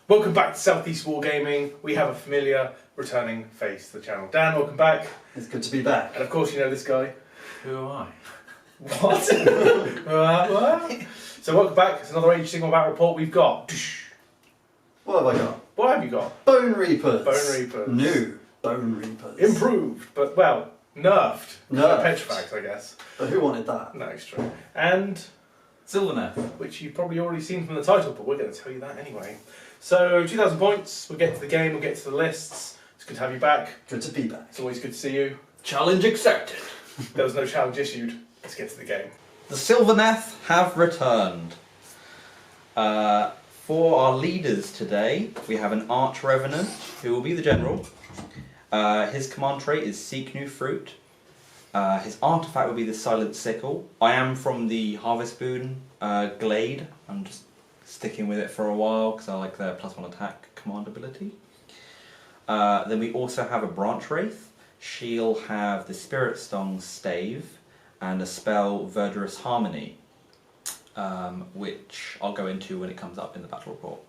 Welcome back to Southeast Wargaming. We have a familiar returning face to the channel. Dan, welcome back. It's good to be back. And of course you know this guy. Who am I? What? What? So welcome back. It's another Age of Sigmar battle report. We've got... What have I got? What have you got? Bonereapers. Bonereapers. New Bonereapers. Improved, but well, nerfed. Nerfed. Petrifact, I guess. But who wanted that? No, it's true. And... Sylvaneth. which you've probably already seen from the title, but we're going to tell you that anyway. So, 2,000 points, we'll get to the game, we'll get to the lists. It's good to have you back. Good to be back. It's always good to see you. Challenge accepted. There was no challenge issued. Let's get to the game. The Sylvaneth have returned. For our leaders today, we have an Arch-Revenant, who will be the general. His command trait is Seek New Fruit. His artifact will be the Silent Sickle. I am from the Harvestboon Glade. I'm just sticking with it for a while because I like their +1 attack command ability. Then we also have a Branchwraith. She'll have the Spiritsong Stave and a spell Verdurous Harmony, which I'll go into when it comes up in the battle report.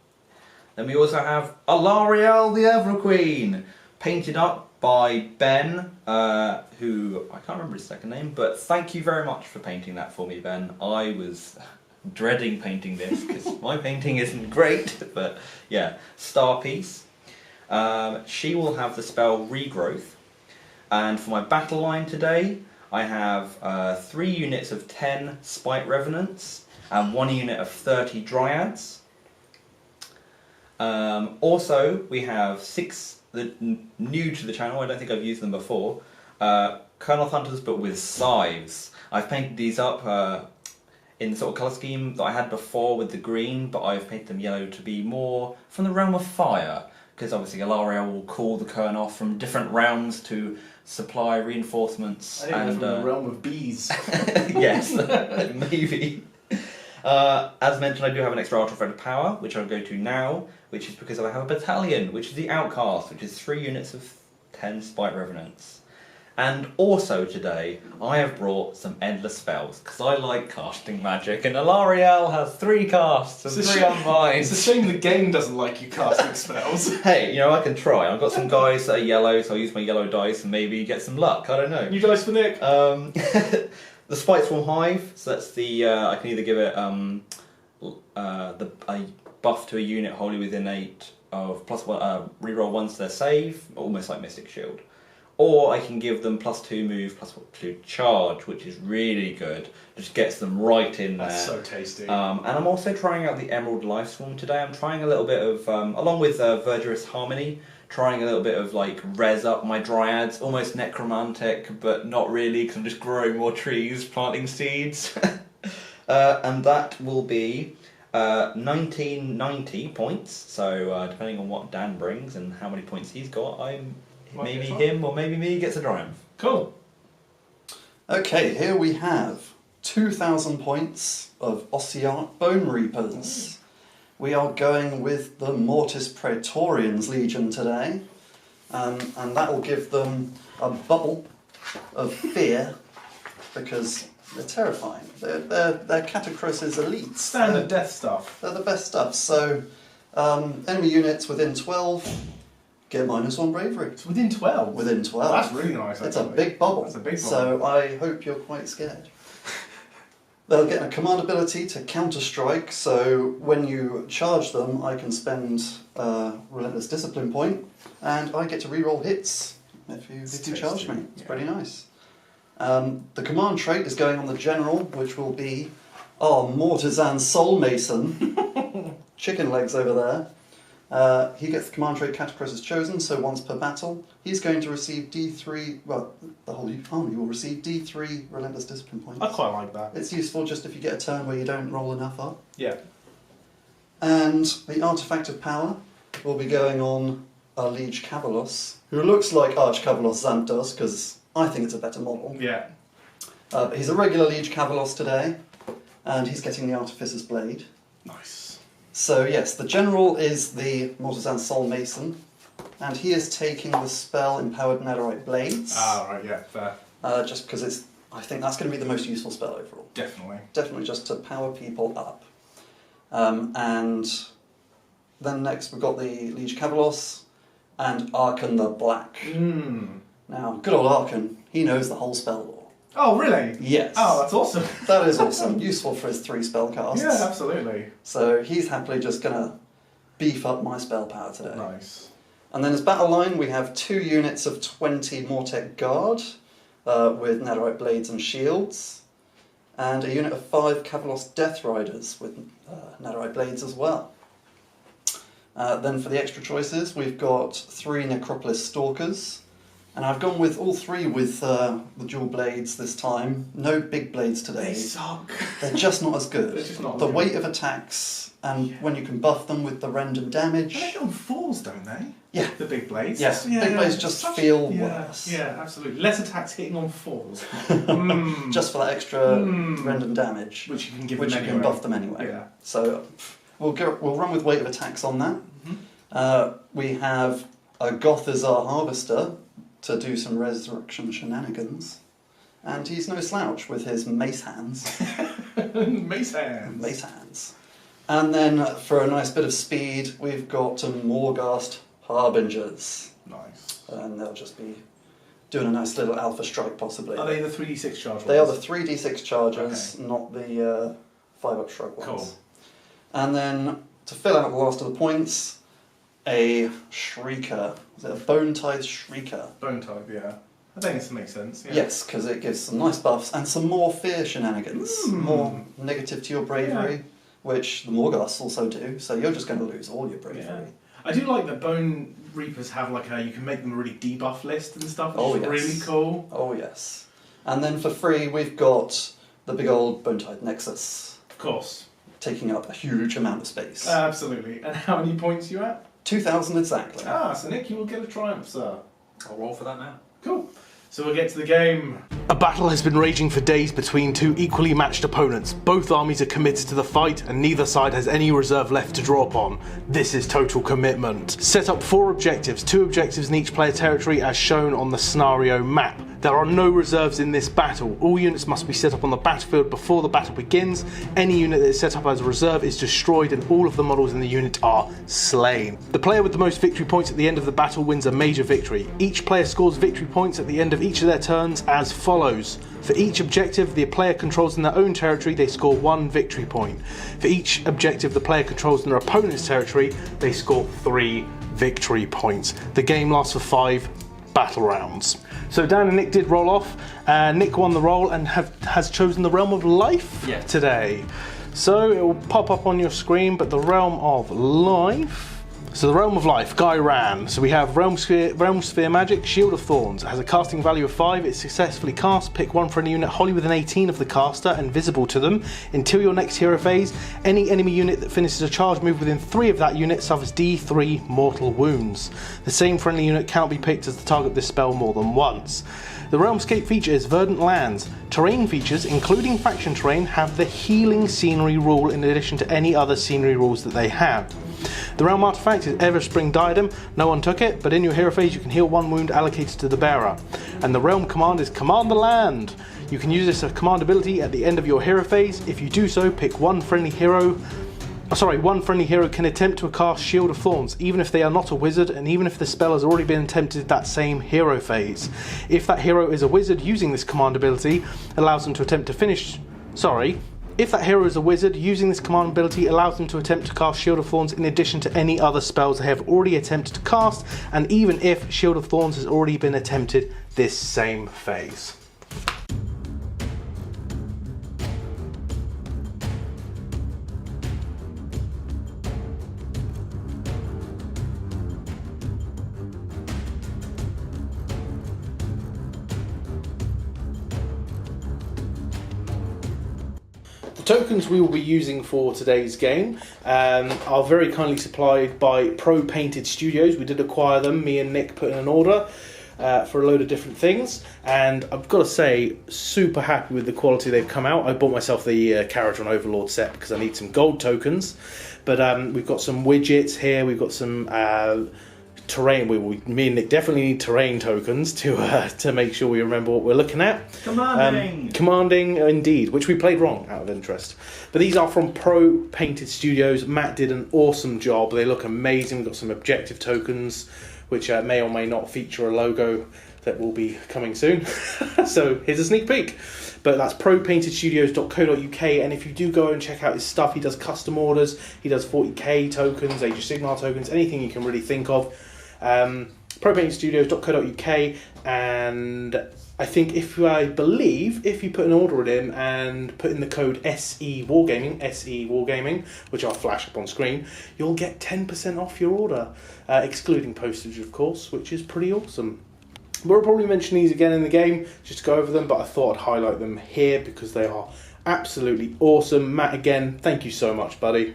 Then we also have Alarielle the Everqueen, painted up by Ben, who I can't remember his second name, but thank you very much for painting that for me, Ben. I was dreading painting this because my painting isn't great, but yeah, star piece. She will have the spell Regrowth, and for my battle line today, I have 3 units of 10 Spite-Revenants and 1 unit of 30 Dryads. Also, we have 6. New to the channel, I don't think I've used them before. Kurnoth Hunters, but with Scythes. I've painted these up in the sort of colour scheme that I had before with the green, but I've painted them yellow to be more from the realm of fire, because obviously Alarielle will call the Kurnoth from different realms to supply reinforcements. I think from the realm of bees. Yes, maybe. As mentioned, I do have an extra Artefact power, which I'll go to now, which is because I have a battalion, which is the Outcast, which is 3 units of 10 Spite-Revenants. And also today, I have brought some endless spells, because I like casting magic, and Alarielle has 3 casts and 3 unbinds. It's a shame the game doesn't like you casting spells. Hey, you know, I can try. I've got some guys that are yellow, so I'll use my yellow dice and maybe get some luck, I don't know. New dice for Nick. The Spite-Swarm Hive, so that's the, I can either give it a buff to a unit wholly within 8 of +1, reroll 1 to their save, almost like Mystic Shield. Or I can give them +2 move, +2 charge, which is really good. Just gets them right in there. That's so tasty. And I'm also trying out the Emerald Lifeswarm today. I'm trying a little bit of, along with Verdurous Harmony, trying a little bit of like res up my Dryads, almost necromantic, but not really because I'm just growing more trees, planting seeds. And that will be 1990 points, so depending on what Dan brings and how many points he's got, maybe him or maybe me gets a triumph. Cool. Okay, here we have 2,000 points of Ossiarch Bonereapers. We are going with the Mortis Praetorians Legion today, and that will give them a bubble of fear because they're terrifying. They're Catacrosis elites. Standard death stuff. They're the best stuff. So, enemy units within 12 get -1 bravery. It's within 12? Within 12. That's really nice, It's a actually. big bubble. That's a big bubble. So I hope you're quite scared. They'll get a command ability to counter-strike, so when you charge them, I can spend Relentless Discipline point, and I get to reroll hits if you charge me. It's pretty nice. The command trait is going on the general, which will be our Mortisan Soul Mason. Chicken legs over there. He gets the command trait Catacrosis Chosen, so once per battle. He's going to receive D3, well, the whole army will receive D3 Relentless Discipline points. I quite like that. It's useful just if you get a turn where you don't roll enough up. Yeah. And the Artifact of Power will be going on our Liege Cavalos, who looks like Arch-Cavalos Zant does, because I think it's a better model. Yeah. But he's a regular Liege Cavalos today, and he's getting the Artificer's Blade. Nice. So yes, the General is the Mortisan Soul Mason, and he is taking the spell Empowered Netherite Blades. Ah, right, yeah, fair. Just because I think that's going to be the most useful spell overall. Definitely. Definitely just to power people up. And Then next we've got the Liege Cavalos and Arkhan the Black. Now, good old Arkhan, he knows the whole spell lore. Oh, really? Yes. Oh, that's awesome. That is awesome. Useful for his 3 spell casts. Yeah, absolutely. So he's happily just going to beef up my spell power today. Nice. And then as battle line, we have 2 units of 20 Mortek Guard with Netherite Blades and Shields, and a unit of 5 Cavalos Death Riders with Netherite Blades as well. Then for the extra choices, we've got 3 Necropolis Stalkers, and I've gone with all 3 with the dual blades this time. No big blades today. They suck. They're just not as good. They're just not as the good. weight of attacks, and when you can buff them with the random damage. They get on 4s, don't they? Yeah. The big blades. Yes, Yeah, big blades just feel worse. Yeah, absolutely. Less attacks hitting on 4s. Just for that extra random damage. Which you can give which them you anyway. can buff them anyway. Yeah. So we'll run with weight of attacks on that. We have a Gothazar Harvester to do some resurrection shenanigans. And he's no slouch with his mace hands. Mace hands. Mace hands. And then for a nice bit of speed, we've got some Morghast Harbingers. Nice. And they'll just be doing a nice little alpha strike possibly. Are they the 3d6 charge ones? They are the 3d6 chargers, not the 5-up shrug ones. Cool. And then to fill out the last of the points, a Shrieker. Is it a Bone-Tithe Shrieker? Bone type, yeah. I think this makes sense. Yeah. Yes, because it gives some nice buffs and some more fear shenanigans. More negative to your bravery, which the Morghasts also do, so you're just going to lose all your bravery. Yeah. I do like that Bone Reapers have like you can make them a really debuff list and stuff, which is really cool. Oh yes. And then for free we've got the big old Bone-Tithe Nexus. Of course. Taking up a huge amount of space. Absolutely. And how many points are you at? 2,000 exactly. So Nick, you will get a triumph, sir. I'll roll for that now. Cool. So we'll get to the game. A battle has been raging for days between 2 equally matched opponents. Both armies are committed to the fight and neither side has any reserve left to draw upon. This is total commitment. Set up 4 objectives, 2 objectives in each player territory as shown on the scenario map. There are no reserves in this battle. All units must be set up on the battlefield before the battle begins. Any unit that is set up as a reserve is destroyed and all of the models in the unit are slain. The player with the most victory points at the end of the battle wins a major victory. Each player scores victory points at the end of each of their turns as follows. For each objective the player controls in their own territory, they score 1 victory point. For each objective the player controls in their opponent's territory, they score 3 victory points. The game lasts for 5 battle rounds. So Dan and Nick did roll off. Nick won the roll and has chosen the Realm of Life today. So it will pop up on your screen, but the Realm of Life. So the Realm of Life, Guy Ran. So we have Realm Sphere Magic, Shield of Thorns. It has a casting value of 5. It's successfully cast. Pick 1 for any unit wholly within 18 of the caster and visible to them. Until your next hero phase, any enemy unit that finishes a charge move within 3 of that unit suffers D3 mortal wounds. The same friendly unit cannot be picked as to target this spell more than once. The Realmscape features Verdant Lands. Terrain features, including faction terrain, have the healing scenery rule in addition to any other scenery rules that they have. The Realm Artefact is Everspring Diadem. No one took it, but in your hero phase you can heal 1 wound allocated to the bearer. And the Realm command is Command the Land. You can use this as command ability at the end of your hero phase. If you do so, pick 1 friendly hero. One friendly hero can attempt to cast Shield of Thorns, even if they are not a wizard, and even if the spell has already been attempted that same hero phase. If that hero is a wizard using this command ability, allows them to attempt to finish. If that hero is a wizard, using this command ability allows them to attempt to cast Shield of Thorns in addition to any other spells they have already attempted to cast, and even if Shield of Thorns has already been attempted this same phase. Tokens we will be using for today's game are very kindly supplied by Pro Painted Studios. We did acquire them, me and Nick put in an order for a load of different things, and I've got to say, super happy with the quality they've come out. I bought myself the Caradron Overlord set because I need some gold tokens, but we've got some widgets here, we've got some terrain. Me and Nick definitely need terrain tokens to make sure we remember what we're looking at. Commanding! Commanding, indeed, which we played wrong out of interest. But these are from Pro Painted Studios. Matt did an awesome job. They look amazing. We've got some objective tokens, which may or may not feature a logo that will be coming soon. So here's a sneak peek. But that's propaintedstudios.co.uk, and if you do go and check out his stuff, he does custom orders, he does 40k tokens, Age of Sigmar tokens, anything you can really think of. Propaintedstudios.co.uk, and I believe if you put an order with him and put in the code SE Wargaming, which I'll flash up on screen, you'll get 10% off your order, excluding postage, of course, which is pretty awesome. We'll probably mention these again in the game, just to go over them, but I thought I'd highlight them here because they are absolutely awesome. Matt, again, thank you so much, buddy.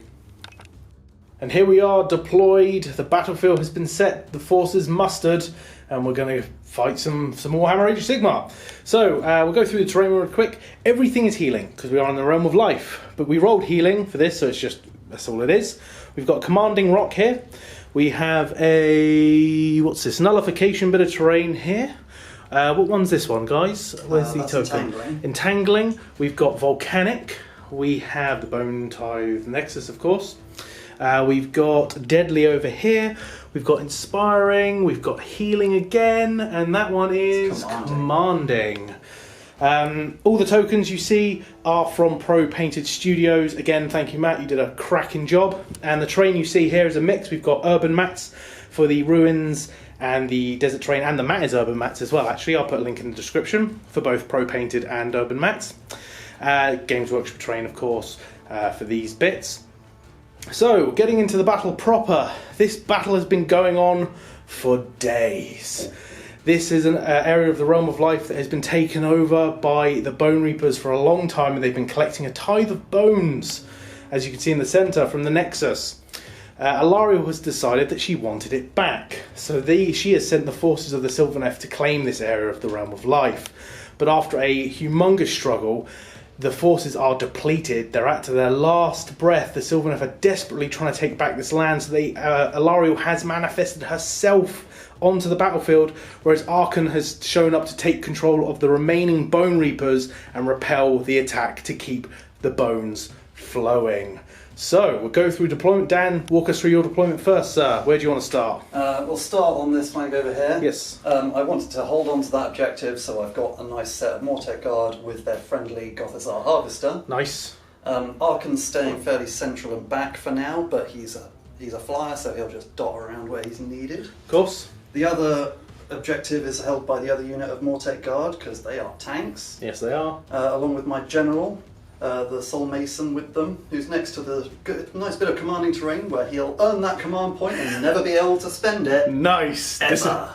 And here we are, deployed. The battlefield has been set, the forces mustered, and we're going to fight some Warhammer Age of Sigmar. So, we'll go through the terrain real quick. Everything is healing, because we are in the realm of life. But we rolled healing for this, so that's all it is. We've got a commanding rock here. We have a, nullification bit of terrain here. What one's this one, guys? Where's the token? Entangling. We've got volcanic. We have the Bone Tithe Nexus, of course. We've got deadly over here. We've got inspiring. We've got healing again, and that one is commanding. All the tokens you see are from Pro Painted Studios. Again, thank you, Matt. You did a cracking job. And the terrain you see here is a mix. We've got urban mats for the ruins and the desert terrain, and the mat is urban mats as well. Actually, I'll put a link in the description for both Pro Painted and urban mats. Games Workshop terrain, of course, for these bits. So, getting into the battle proper. This battle has been going on for days. This is an area of the Realm of Life that has been taken over by the Bonereapers for a long time, and they've been collecting a tithe of bones, as you can see in the centre, from the Nexus. Alarielle has decided that she wanted it back, so she has sent the forces of the Sylvaneth to claim this area of the Realm of Life. But after a humongous struggle, the forces are depleted. They're at their last breath. The Sylvaneth are desperately trying to take back this land, so Alarielle has manifested herself onto the battlefield, whereas Arkhan has shown up to take control of the remaining Bonereapers and repel the attack to keep the bones flowing. So, we'll go through deployment. Dan, walk us through your deployment first, sir. Where do you want to start? We'll start on this flank over here. Yes. I wanted to hold on to that objective, so I've got a nice set of Mortek Guard with their friendly Gothizzar Harvester. Nice. Arkhan's staying fairly central and back for now, but he's a flyer, so he'll just dot around where he's needed. Of course. The other objective is held by the other unit of Mortek Guard, because they are tanks. Yes, they are. Along with my general, the Soul Mason with them, who's next to the nice bit of commanding terrain where he'll earn that command point and never be able to spend it. Nice.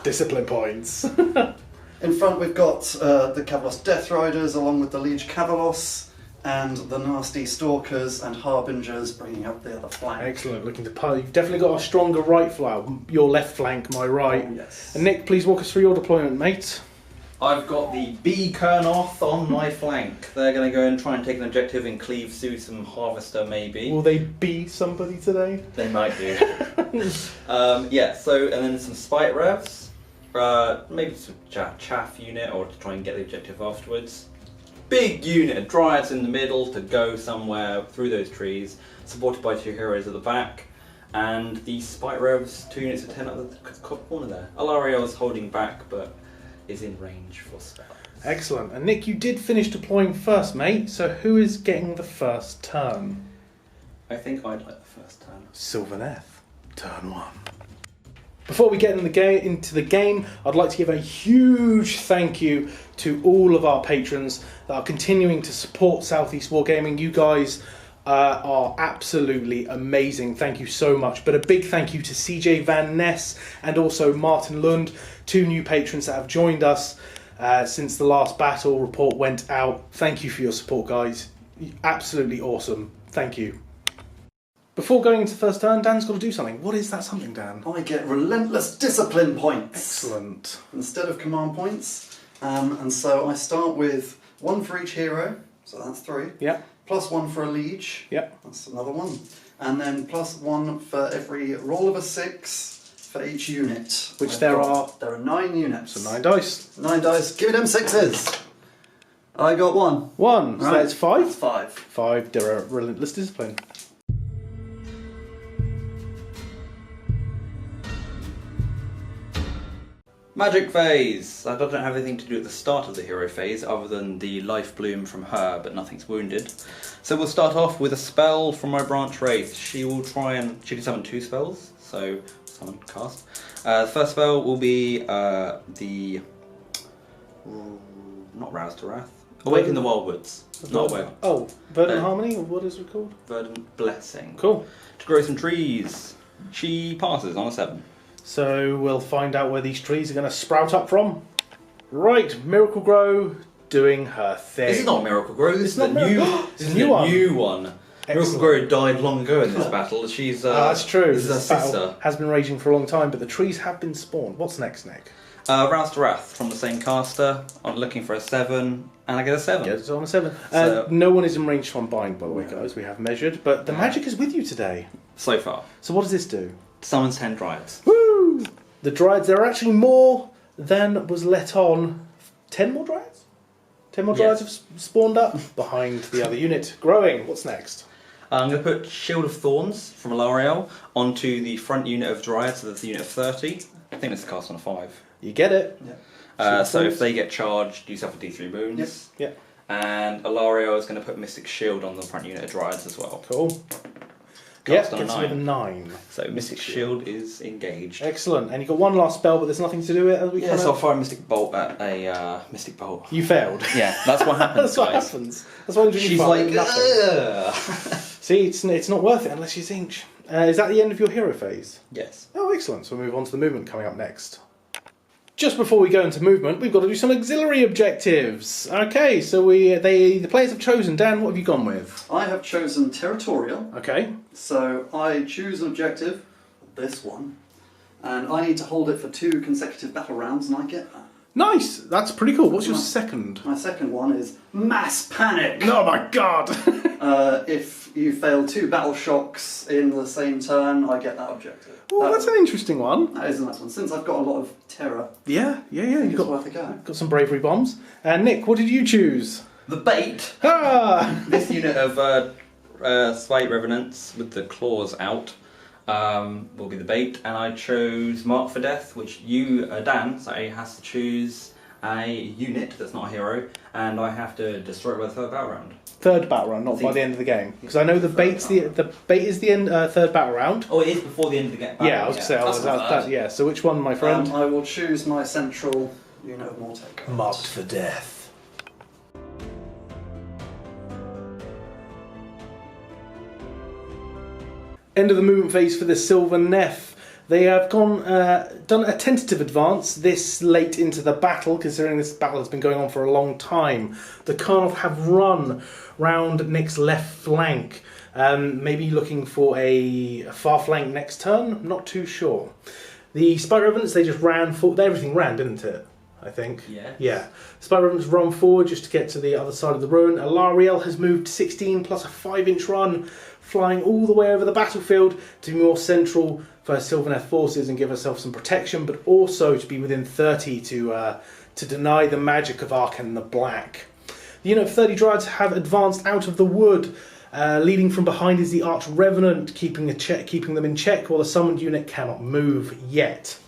Discipline points. In front we've got the Kavalos Death Riders along with the Liege Kavalos, and the nasty Stalkers and Harbingers bringing up the other flank. Excellent. Looking to pile. You've definitely got a stronger right flank. Your left flank, my right. Oh, yes. And Nick, please walk us through your deployment, mate. I've got the B Kurnoth on my flank. They're going to go and try and take an objective and cleave through some Harvester, maybe. Will they be somebody today? They might do. Yeah, so, and then some Spite-Revs. Maybe some chaff unit, or to try and get the objective afterwards. Big unit of Dryads in the middle to go somewhere through those trees, supported by 2 heroes at the back, and the Spite-Revs, 2 units of 10 at the corner there. Alarielle is holding back, but is in range for spells. Excellent. And Nick, you did finish deploying first, mate, so who is getting the first turn? I think I'd like the first turn. Sylvaneth, turn 1. Before we get into the game, I'd like to give a huge thank you to all of our patrons that are continuing to support Southeast Wargaming. You guys are absolutely amazing. Thank you so much. But a big thank you to CJ Van Ness and also Martin Lund, 2 new patrons that have joined us since the last battle report went out. Thank you for your support, guys. Absolutely awesome. Thank you. Before going into the first turn, Dan's got to do something. What is that something, Dan? I get relentless discipline points. Excellent. Instead of command points. And so I start with 1 for each hero, so that's 3. Yep. Plus 1 for a liege. Yep. That's another 1. And then plus 1 for every roll of a 6 for each unit. Which there are 9 units. So 9 dice. 9 dice. Give me them 6s. I got 1. 1. So Right. that's 5. That's 5. 5. Relentless discipline. Magic phase. That doesn't have anything to do at the start of the hero phase, other than the life bloom from her, but nothing's wounded. So we'll start off with a spell from my Branchwraith. She can summon 2 spells. So summon, cast. The first spell will be not Rouse to Wrath. Awaken the Wildwoods. Not Awaken. Oh, Verdant Harmony, or what is it called? Verdant Blessing. Cool. To grow some trees. She passes on a 7. So we'll find out where these trees are going to sprout up from. Right, Miracle Grow doing her thing. This is not Miracle Grow, this is a This is a new one. Miracle Grow died long ago in this battle. She's that's true. This is her This battle sister. has been raging for a long time, but the trees have been spawned. What's next, Nick? Rouse to Wrath from the same caster. I'm looking for a 7, and I get a 7. Yes, it's on a 7. So- No one is in range to unbind, by the way, guys. We have measured, but the magic is with you today. So far. So what does this do? Summons 10 Dryads. Woo! The Dryads, there are actually more than was let on. 10 more Dryads? 10 more Dryads have spawned up behind the other unit. Growing. What's next? I'm going to put Shield of Thorns from Alarielle onto the front unit of Dryads, so that's the unit of 30. I think it's cast on a 5. You get it. Yeah. So if they get charged, you suffer D3 wounds. Yep. And Alarielle is going to put Mystic Shield on the front unit of Dryads as well. Cool. Cast Yep, on a gets 9. with a 9. So Mystic Shield is engaged. Excellent. And you've got one last spell, but there's nothing to do with it as we Yeah, so I'll fire a Mystic Bolt at a Mystic Bolt. You failed. Yeah, that's what happens, That's what guys. happens. That's why She's like, nothing. ugh. See, it's not worth it unless you zinch. Is that the end of your hero phase? Yes. Oh, excellent. So we'll move on to the movement coming up next. Just before we go into movement, we've got to do some auxiliary objectives. Okay, so the players have chosen. Dan, what have you gone with? I have chosen territorial. Okay. So I choose an objective, this one, and I need to hold it for 2 consecutive battle rounds, and I get that. Nice. That's pretty cool. What's your Nice. second? My second one is Mass Panic. Oh my god. If you fail 2 battle shocks in the same turn, I get that objective. Oh, that's an interesting one. That is a nice one. Since I've got a lot of terror, Yeah. I think You've it's worth a go. got some bravery bombs. Nick, what did you choose? The bait. Ah! This unit of Spite-Revenants with the claws out will be the bait, and I chose Mark for Death, which you, Dan, has to choose a unit that's not a hero, and I have to destroy it by the 3rd battle round. Third battle round, not by the end of the game, because I know the bait is the end. Third battle round. Oh, it is before the end of the game. Yeah, I was going to say. Yeah. So which one, my friend? I will choose my central unit of Mortec. Marked for death. End of the movement phase for the Sylvaneth. They have done a tentative advance this late into the battle, considering this battle has been going on for a long time. The Kurnoth have run round Nick's left flank, maybe looking for a far flank next turn. I'm not too sure. The Spite-Revenants, they just ran forward. Everything ran, didn't it? I think. Yeah. Yeah. Spite-Revenants run forward just to get to the other side of the ruin. Alarielle has moved 16 plus a 5-inch run, flying all the way over the battlefield to be more central for Sylvaneth forces and give herself some protection, but also to be within 30 to deny the magic of Arkhan the Black. The unit of 30 Dryads have advanced out of the wood. Leading from behind is the Arch-Revenant, keeping them in check while the summoned unit cannot move yet.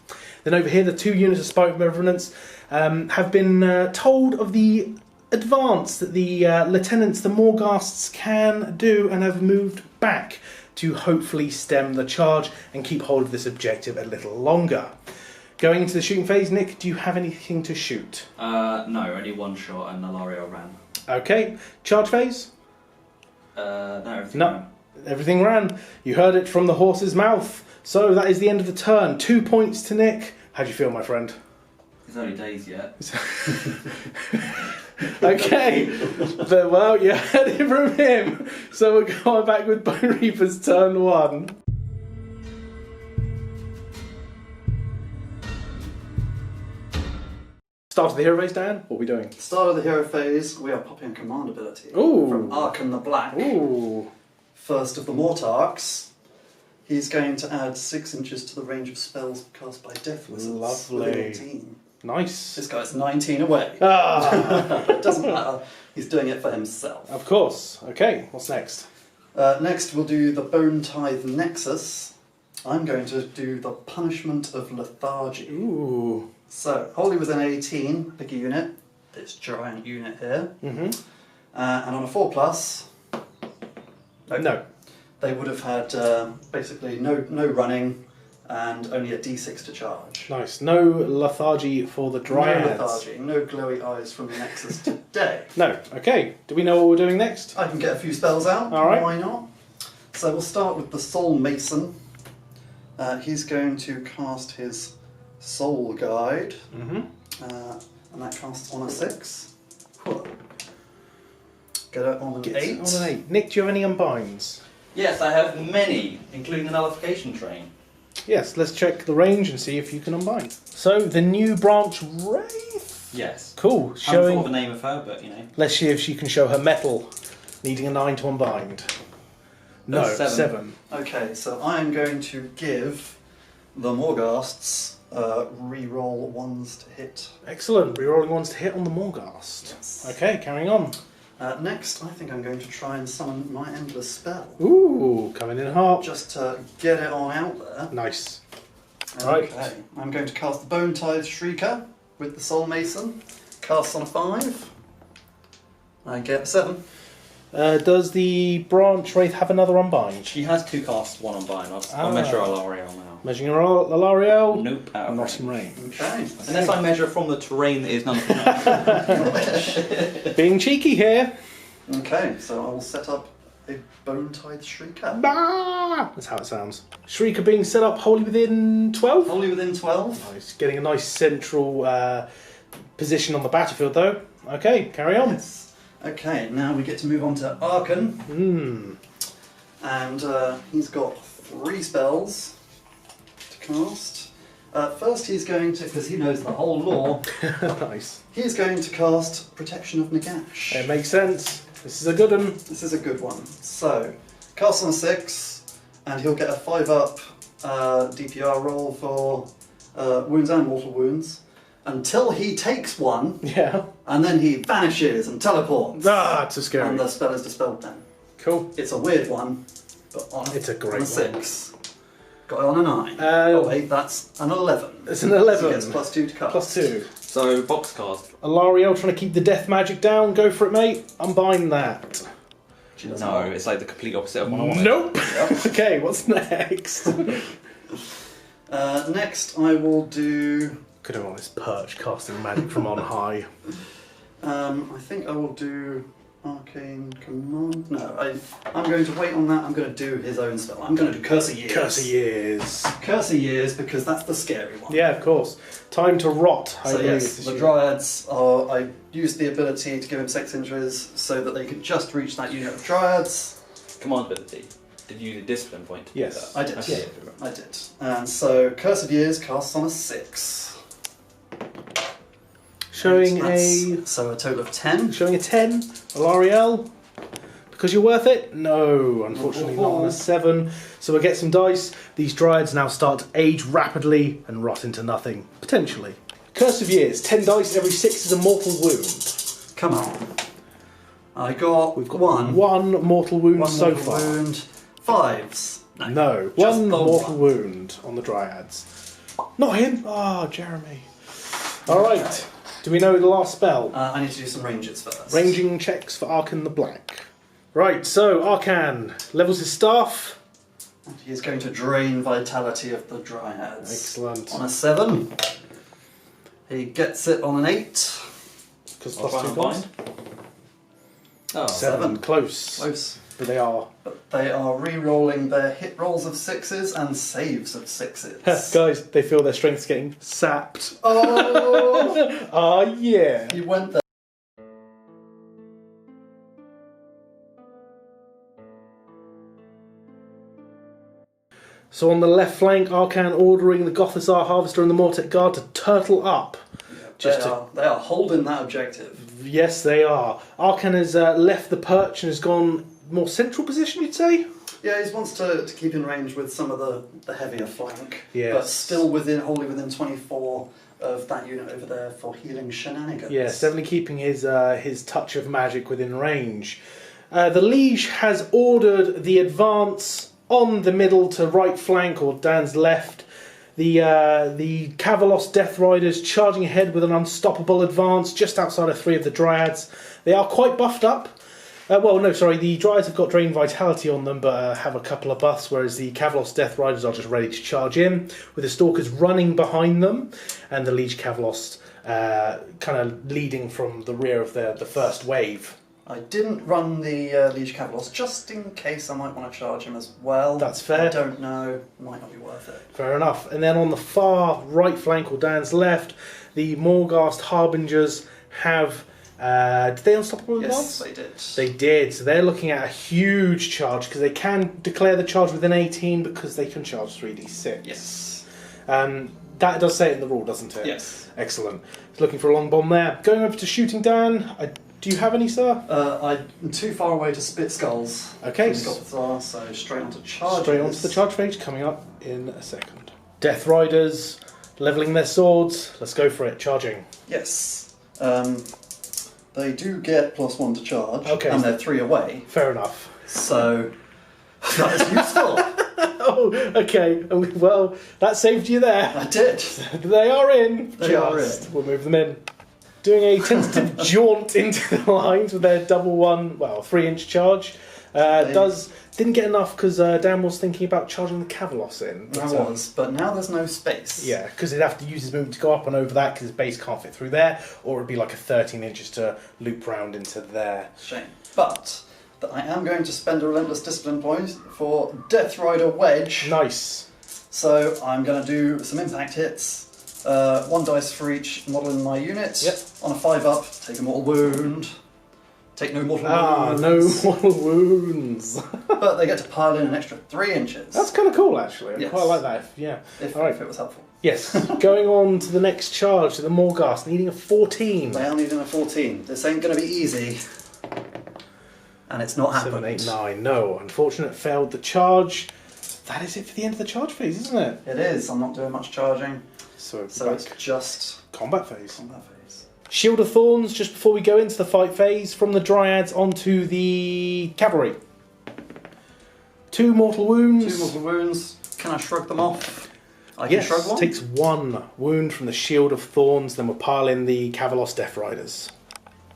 Then over here, the 2 units of Spite-Revenants have been told of the advance that the lieutenants, the Morghasts, can do, and have moved back to hopefully stem the charge and keep hold of this objective a little longer. Going into the shooting phase, Nick, do you have anything to shoot? No, only 1 shot, and Alarielle ran. Okay. Charge phase? No, everything No. ran. Everything ran. You heard it from the horse's mouth. So that is the end of the turn. 2 points to Nick. How do you feel, my friend? It's only days yet. Okay, but well, you heard it from him. So we're going back with Bonereapers turn 1. Start of the hero phase, Dan. What are we doing? Start of the hero phase, we are popping a command ability Ooh. from Arkhan the Black. Ooh. First of the Mortarchs. He's going to add 6 inches to the range of spells cast by Death Wizards. Lovely. Within 18. Nice. This guy's 19 away. Ah, It doesn't matter. He's doing it for himself. of course. Okay, what's next? Next, we'll do the Bone Tithe Nexus. I'm going to do the Punishment of Lethargy. Ooh. So, wholly within 18, pick a unit. This giant unit here. Mm-hmm. And on a 4+, No. they would have had basically no running and only a d6 to charge. Nice. No lethargy for the Dryads. No lethargy, no glowy eyes from the Nexus today. No. Okay. Do we know what we're doing next? I can get a few spells out, All right. Why not? So we'll start with the Soul Mason. He's going to cast his Soul Guide, Mm-hmm. and that casts on a 6. Get it on an 8. On an 8. Nick, do you have any unbinds? Yes, I have many, including the nullification train. Yes, let's check the range and see if you can unbind. So, the new Branchwraith. Yes. Cool. I haven't Showing. thought of the name of her, but you know. Let's see if she can show her metal. Needing a 9 to unbind. No, That's 7. Okay, so I am going to give the Morghasts re-roll 1s to hit. Excellent. Rerolling ones to hit on the Morghast. Yes. Okay, carrying on. Next, I think I'm going to try and summon my Endless Spell. Ooh, coming in hot. Just to get it on out there. Nice. Okay, Right. I'm going to cast the Bone Tithe Shrieker with the Soul Mason. Cast on a 5. I get a 7. Does the Branchwraith have another unbind? She has 2 casts, 1 on bind. I'll measure Alarielle now. Measuring Alarielle? Nope, out of Not range. in range. Okay. Unless I measure from the terrain that is none of them. Being cheeky here. Okay, so I will set up a Bone Tithe Shrieker. Bah! That's how it sounds. Shrieker being set up wholly within 12? Wholly within 12. Nice. Getting a nice central position on the battlefield though. Okay, carry on. Yes. Okay, now we get to move on to Arkhan. Hmm. And he's got 3 spells to cast. First he's going to, because he knows the whole lore, Nice. he's going to cast Protection of Nagash. It makes sense. This is a good one. This is a good one. So, cast on a 6, and he'll get a 5-up DPR roll for wounds and mortal wounds, until he takes one, Yeah. and then he vanishes and teleports. Ah, it's a scary. And the spell is dispelled then. Cool. It's a weird one, but on It's a great on a one. 6. Got it on a 9. Oh. Oh wait, that's an 11. It's an So 11. he gets +2 to cast. +2. So, box cast. Alarielle trying to keep the death magic down. Go for it, mate. Unbind that. She doesn't No, want- it's like the complete opposite of what I wanted. Nope. Yep. Okay, what's next? Next, I will do. Could have on this perch casting magic from on high. I think I will do Arcane Command. No, I'm going to wait on that. I'm going to do his own spell. I'm going to do Curse of Years. Curse of Years. Curse of Years, because that's the scary one. Yeah, of course. Time to rot. I So believe yes, this the year. Dryads are. I used the ability to give him 6 injuries so that they could just reach that unit of Dryads. Command ability. Did you use a discipline point to do Yes. that? I did. Okay. I did. And so Curse of Years casts on a 6. Showing That's- so a total of 10. Showing a 10. Alarielle. Because you're worth it? No, unfortunately not on a 7. So we'll get some dice. These Dryads now start to age rapidly and rot into nothing. Potentially. Curse of Years. 10 dice, every 6 is a mortal wound. Come on. I got. We've got one. one mortal wound One so mortal far. wound. 5s. No, Just one the mortal one. wound on the Dryads. Not him. Ah, Jeremy. Alright. Do we know the last spell? I need to do some ranges first. Ranging checks for Arkhan the Black. Right, so Arkhan levels his staff. And he is going to drain vitality of the Dryads. Excellent. On a 7. He gets it on an 8. Because I'll plus try 2 and points. bind. Oh, 7. Close. Close. But they are. But they are re-rolling their hit rolls of 6s and saves of 6s. Guys, they feel their strength's getting sapped. Oh! Ah, yeah. You went there. So on the left flank, Arkhan ordering the Gothisar Harvester and the Mortek Guard to turtle up. Just They are holding that objective. Yes, they are. Arkhan has left the perch and has gone more central position, you'd say? Yeah, he wants to keep in range with some of the heavier flank, Yes. but still wholly within 24 of that unit over there for healing shenanigans. Yes, definitely keeping his touch of magic within range. The Liege has ordered the advance on the middle to right flank, or Dan's left. The Kavalos Death Riders charging ahead with an unstoppable advance just outside of 3 of the Dryads. They are quite buffed up. The Dryads have got Drain Vitality on them, but have a couple of buffs, whereas the Kavalos Death Riders are just ready to charge in, with the Stalkers running behind them, and the Liege Kavalos kind of leading from the rear of the first wave. I didn't run the Liege Kavalos just in case I might want to charge him as well. That's fair. I don't know. Might not be worth it. Fair enough. And then on the far right flank, or Dan's left, the Morghast Harbingers have... did they unstoppable advance? Yes, they did. They did. So they're looking at a huge charge, because they can declare the charge within 18 because they can charge 3d6. Yes. That does say it in the rule, doesn't it? Yes. Excellent. Looking for a long bomb there. Going over to shooting Dan. Do you have any, sir? I'm too far away to spit skulls. Okay. So straight onto charge. Straight onto the charge phase, coming up in a second. Death Riders, levelling their swords. Let's go for it. Charging. Yes. They do get +1 to charge. Okay. And they're 3 away. Fair enough. So that is useful. Oh, okay. Well, that saved you there. I did. They are in. They are in. We'll move them in. Doing a tentative jaunt into the lines with their double 3-inch charge. Didn't get enough because Dan was thinking about charging the Kavalos in. But now there's no space. Yeah, because he'd have to use his movement to go up and over that because his base can't fit through there, or it'd be like a 13 inches to loop round into there. Shame. But I am going to spend a Relentless Discipline point for Death Rider Wedge. Nice. So I'm going to do some impact hits. 1 dice for each model in my unit. Yep. On a 5-up, take a mortal wound. Take no mortal wounds. No mortal wounds. But they get to pile in an extra 3 inches. That's kind of cool, actually. I Yes. quite like that. If All right. it was helpful. Yes. Going on to the next charge, to the Morghast, needing a 14. They are needing a 14. This ain't going to be easy. And it's not happened. 7, 8, 9. No, unfortunate, failed the charge. That is it for the end of the charge phase, isn't it? It is. I'm not doing much charging. So It's just combat phase. combat phase. Shield of Thorns, just before we go into the fight phase, from the Dryads onto the Cavalry. 2 mortal wounds. 2 mortal wounds. Can I shrug them off? I can shrug one. Takes 1 wound from the Shield of Thorns, then we'll pile in the Kavalos Death Riders.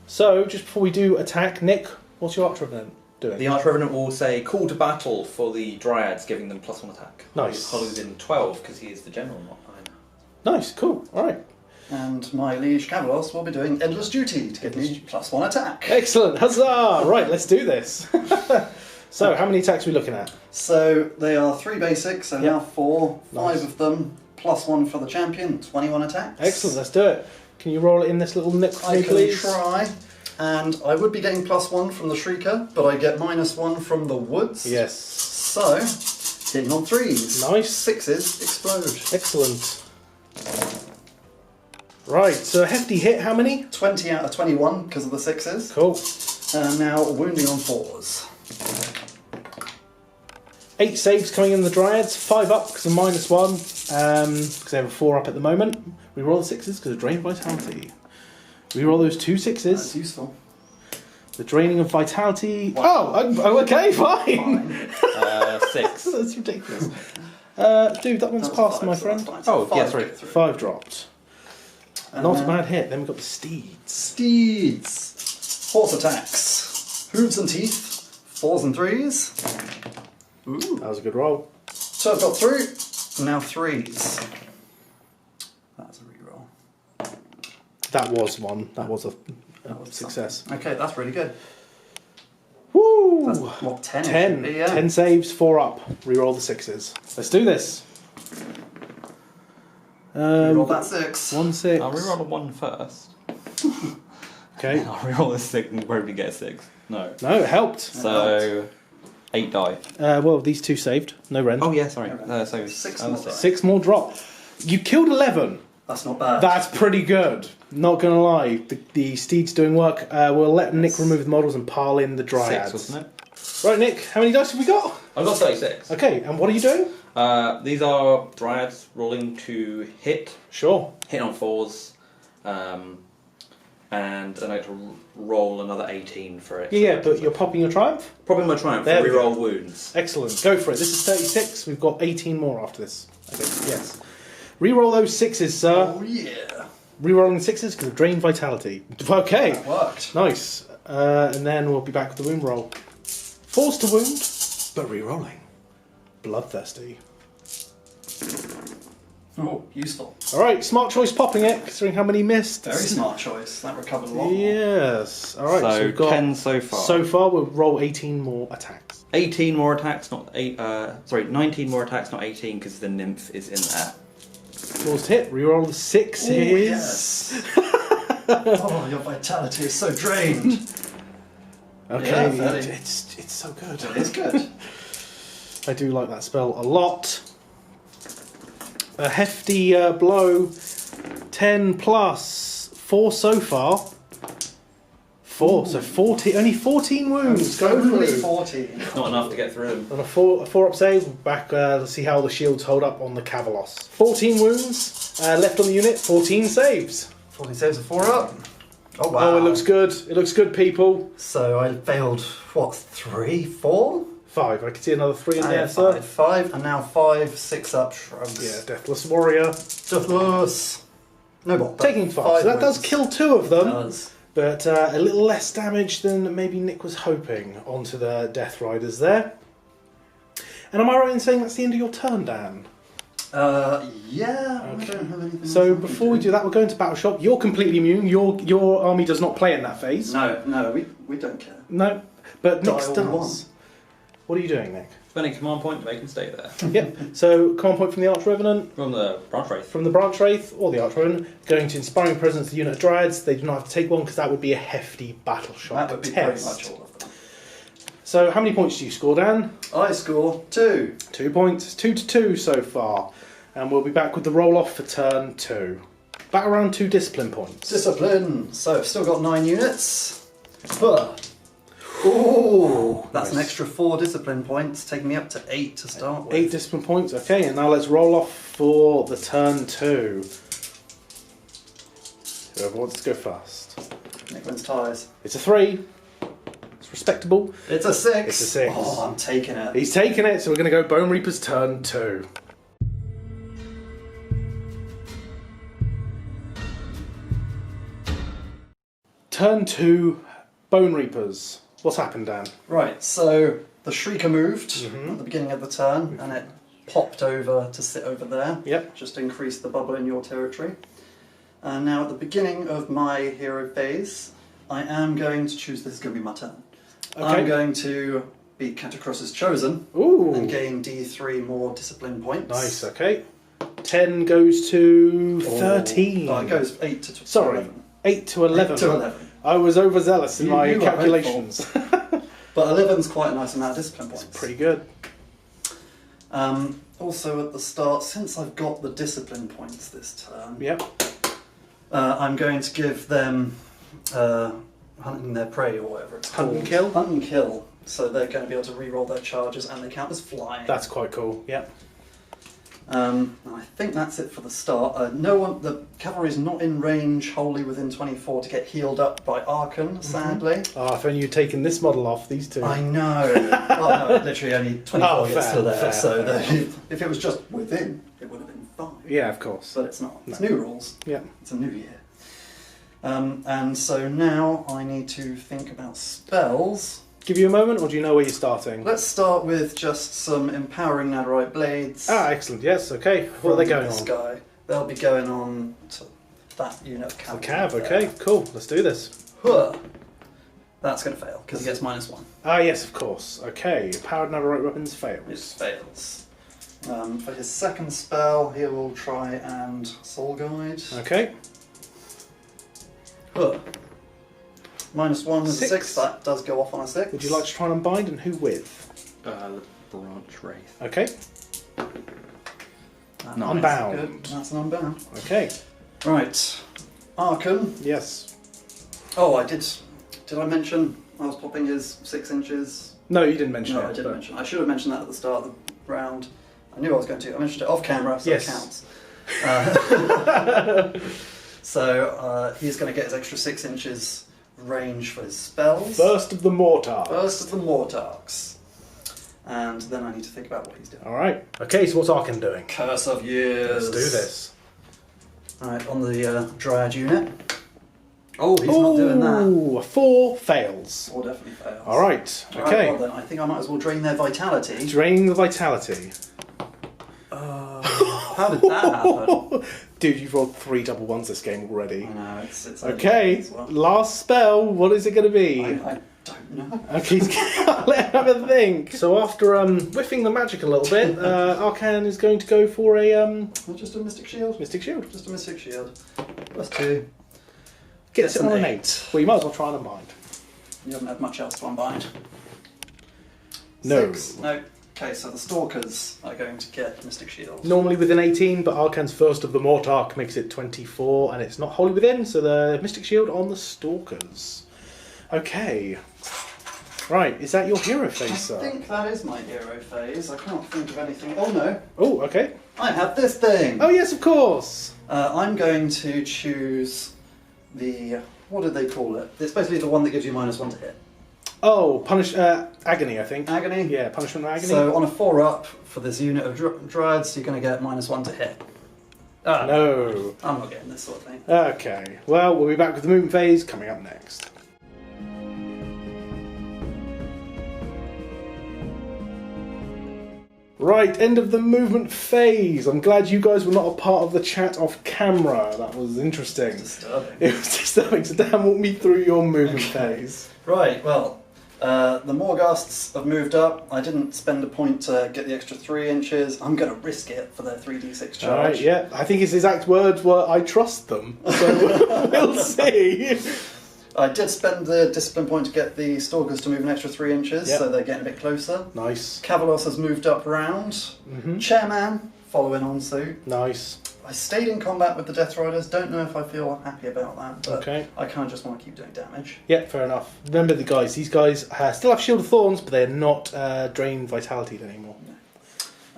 So, just before we do attack, Nick, what's your Arch-Revenant doing? The Arch-Revenant will say call to battle for the Dryads, giving them +1 attack. Nice. Hollow's in 12 because he is the general, not mine. Nice, cool, alright. And my Liege Kavalos will be doing Endless Duty to give me +1 attack. Excellent, huzzah! Right, let's do this. So, how many attacks are we looking at? So they are 3 basics, so now 4. Nice. 5 of them, +1 for the champion, 21 attacks. Excellent, let's do it. Can you roll it in this little nick for I me, can please? try. And I would be getting +1 from the Shrieker, but I get -1 from the Woods. Yes. So, hitting on 3s. Nice. 6s explode. Excellent. Right, so a hefty hit, how many? 20 out of 21 because of the 6s. Cool. And now wounding on 4s. 8 saves coming in the Dryads, 5 up because of -1, because they have a 4 up at the moment. We roll the 6s because of Drain Vitality. We roll those 2 6s. That's useful. The draining of Vitality. Oh, okay, fine. 6. That's ridiculous. Dude, that one's That's passed, 5, my so friend. that's fine. Oh, So yeah, 5 sorry. get through. 5 dropped. Not a bad hit. Then we've got the Steeds. Steeds. Horse attacks. Hooves and teeth. 4s and 3s. Ooh. That was a good roll. So I've got 3. Now 3s. That's a reroll. That was one. That was a That was success. something. Okay, that's really good. Woo! That's what, 10? 10. 10 saves, 4 up. Reroll the 6s. Let's do this. Roll that 6. 1 6. I'll reroll a 1 first. Okay. I'll reroll a 6 and probably get a 6. No. No, it helped. So, 8 die. Well, these 2 saved. No rend. Oh, yeah, sorry. So 6 other more 6. 6 more drop. You killed 11. That's not bad. That's pretty good. Not gonna lie. The Steed's doing work. We'll let Nick remove the models and pile in the Dryads. 6, wasn't it? Right, Nick, how many dice have we got? I've got 36. Okay, and what are you doing? These are Dryads rolling to hit. Sure. Hit on 4s. And I like to roll another 18 for it. Yeah, but you're popping your triumph? Probably my triumph for There we go. reroll wounds. Excellent. Go for it. This is 36. We've got 18 more after this. Okay, yes. Reroll those 6s, sir. Oh yeah. Rerolling 6s because of drained vitality. Okay. That worked. Nice. And then we'll be back with the wound roll. 4s to wound, but rerolling. Bloodthirsty. Oh, useful. Alright, smart choice popping it, considering how many missed. Very smart choice. That recovered a lot more. Yes. Alright, so we've got 10 so far. So far, we'll roll 18 more attacks. 18 more attacks, not 19 more attacks, not 18, because the nymph is in there. Forced hit, reroll the 6s. Oh, yes. Oh, your vitality is so drained. Okay, Yeah, it's so good. It's good. I do like that spell a lot. A hefty blow. 10 plus 4 so far. 4, so 14. Only 14 wounds. Go Only through. 14. Not enough to get through him. On a 4 up save, back. Let's see how the shields hold up on the Cavalos. 14 wounds left on the unit. 14 saves. 14 saves are 4 up. Oh wow. Oh, it looks good. It looks good, people. So I failed, what, 3, 4? 5. I can see another 3 in I there, had sir. 5, and now 5, 6 up shrugs. Yeah, Deathless Warrior. Deathless. No bot. Taking 5. So that does kill 2 of them. It does. But a little less damage than maybe Nick was hoping onto the Death Riders there. And am I right in saying that's the end of your turn, Dan? Yeah, Okay. I don't have anything So else I before can we do that, we're going to Battle Shop. You're completely immune. Your army does not play in that phase. No, we don't care. No, but Nick's Dial does. What are you doing, Nick? Spending command point to make him stay there. Yep. So command point from the Arch-Revenant, From the Branchwraith. from the Branchwraith or the Arch-Revenant, going to Inspiring Presence the unit of Dryads. They do not have to take one because that would be a hefty Battle Shop That would be test. pretty much all of them. So how many points do you score, Dan? I score 2. 2 points. 2 to 2 so far. And we'll be back with the roll-off for turn 2. Back around 2 discipline points. Discipline. So I've still got 9 units. Huh. Ooh, that's an Nice. extra 4 discipline points, taking me up to 8 to start with. 8 discipline points. Okay, and now let's roll off for the turn 2. Whoever wants to go first. Nick wins ties. It's a 3. It's respectable. It's a 6. It's a 6. Oh, I'm taking it. He's taking it, so we're going to go Bone Reaper's turn 2. Turn 2, Bone Reapers. What's happened, Dan? Right, so the Shrieker moved Mhm. at the beginning of the turn, and it popped over to sit over there. Yep. Just to increase the bubble in your territory. And now at the beginning of my hero phase, I am going to choose, this is going to be my turn. Okay. I'm going to be Catacross's Chosen Ooh. and gain D3 more discipline points. Nice, okay. 10 goes to 13. Oh, it goes 8 to Sorry, 11. 8 to 11. 8 to 11. I was overzealous in my You were calculations. But 11's quite a nice amount of discipline points. Pretty good. Also at the start, since I've got the discipline points this turn, Yep. I'm going to give them hunting their prey or whatever it's Hunt called. and kill? Hunt and kill. So they're going to be able to re-roll their charges and they count as flying. That's quite cool. Yep. And I think that's it for the start. The cavalry is not in range wholly within 24 to get healed up by Arkhan, sadly. Oh, if only you'd taken this model off, these two. I know. Oh no, literally only 24 Oh, gets fair, to there. fair, so fair. if it was just within, it would have been fine. Yeah, of course. But it's not. It's No. new rules. Yeah. It's a new year. And so now I need to think about spells. Give you a moment, or do you know where you're starting? Let's start with just some empowering netherite blades. Ah, excellent. Yes, okay. What are they going this on? guy. They'll be going on to that unit of cav. The cab, okay, cool. Let's do this. Huh. That's going to fail because he gets -1. Ah, yes, of course. Okay, powered netherite weapons It fails. fails. For his second spell, he will try and soul guide. Okay. Huh. -1 is a 6. 6. That does go off on a 6. Would you like to try and unbind, and who with? The Branchwraith. Okay. That's Unbound. Good. That's an unbound. Okay. Right. Arkhan. Yes. Oh, I did. Did I mention I was popping his 6 inches No, you didn't mention it. No, I didn't mention it. I should have mentioned that at the start of the round. I knew I was going to. I mentioned it off camera, so yes. it counts. So he's going to get his extra 6 inches range for his spells. First of the Mortarks. First of the Mortarks. And then I need to think about what he's doing. Alright. Okay, so what's Arkhan doing? Curse of Years. Let's do this. Alright, on the Dryad unit. Oh, he's not doing that. Ooh, 4 fails. 4 definitely fails. Alright, Alright, okay. well then, I think I might as well drain their vitality. Drain the vitality. How did that happen? Dude, you've rolled 3 double ones this game already. I know, it's Okay, as well. last spell, what is it going to be? I don't know. Okay, let him have a think. So after whiffing the magic a little bit, Arkhan is going to go for a Just a Mystic Shield. Mystic Shield. Just a Mystic Shield. +2. Gets it on an 8. 8. Well, you might as well try and unbind. You haven't had much else to unbind. No. 6. No. Okay, so the Stalkers are going to get Mystic Shield. Normally within 18, but Arkhan's first of the Mortark makes it 24, and it's not wholly within, so the Mystic Shield on the Stalkers. Okay. Right, is that your hero phase, sir? I think that is my hero phase. I can't think of anything. Oh no. Oh, okay. I have this thing! Oh, yes, of course. I'm going to choose the... What did they call it? It's basically the one that gives you -1 to hit. Oh, Agony, I think. Agony? Yeah, Punishment of Agony. So on a 4-up for this unit of Dryads, you're going to get -1 to hit. No. I'm not getting this sort of thing. Okay, well, we'll be back with the movement phase coming up next. Right, end of the movement phase. I'm glad you guys were not a part of the chat off camera. That was interesting. Disturbing. It was disturbing. So Dan, walk me through your movement phase. Right, well, the Morghasts have moved up. I didn't spend a point to get the extra 3 inches. I'm going to risk it for their 3d6 charge. Alright, yeah. I think his exact words were, I trust them. So we'll see. I did spend the discipline point to get the Stalkers to move an extra 3 inches, Yep. so they're getting a bit closer. Nice. Cavalos has moved up round. Chairman following on suit. Nice. I stayed in combat with the Death Riders. Don't know if I feel happy about that, but Okay. I kind of just want to keep doing damage. Yeah, fair enough. Remember the guys. These guys still have Shield of Thorns, but they're not drained vitality anymore.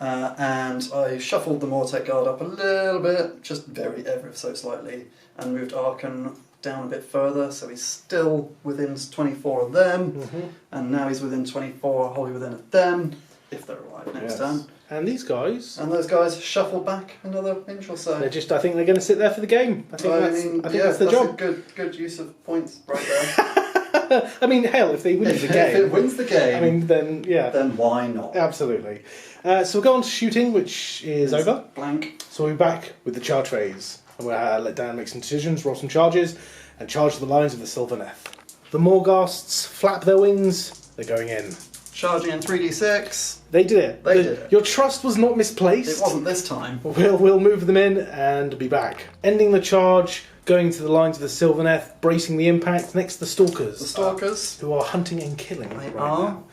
And I shuffled the Mortec Guard up a little bit, just ever so slightly, and moved Arkhan down a bit further, so he's still within 24 of them, and now he's within 24, wholly within of them, if they're alive next turn. And these guys, And those guys shuffled back another inch or so. I think they're going to sit there for the game. I think that's the job. a good use of points right there. I mean, hell, if they win the If game, it wins the game, I mean, then yeah, then why not? absolutely. So we'll go on to shooting, which is over. Blank. So we'll be back with the charge phase. And we'll let Dan make some decisions, roll some charges, and charge the lines of the Sylvaneth. The Morghasts flap their wings. They're going in. Charging in 3d6. They did it. They did it. Your trust was not misplaced. It wasn't this time. We'll move them in and be back. Ending the charge, going to the lines of the Sylvaneth, bracing the impact. Next, the Stalkers. The Stalkers. Who are hunting and killing They right are. now.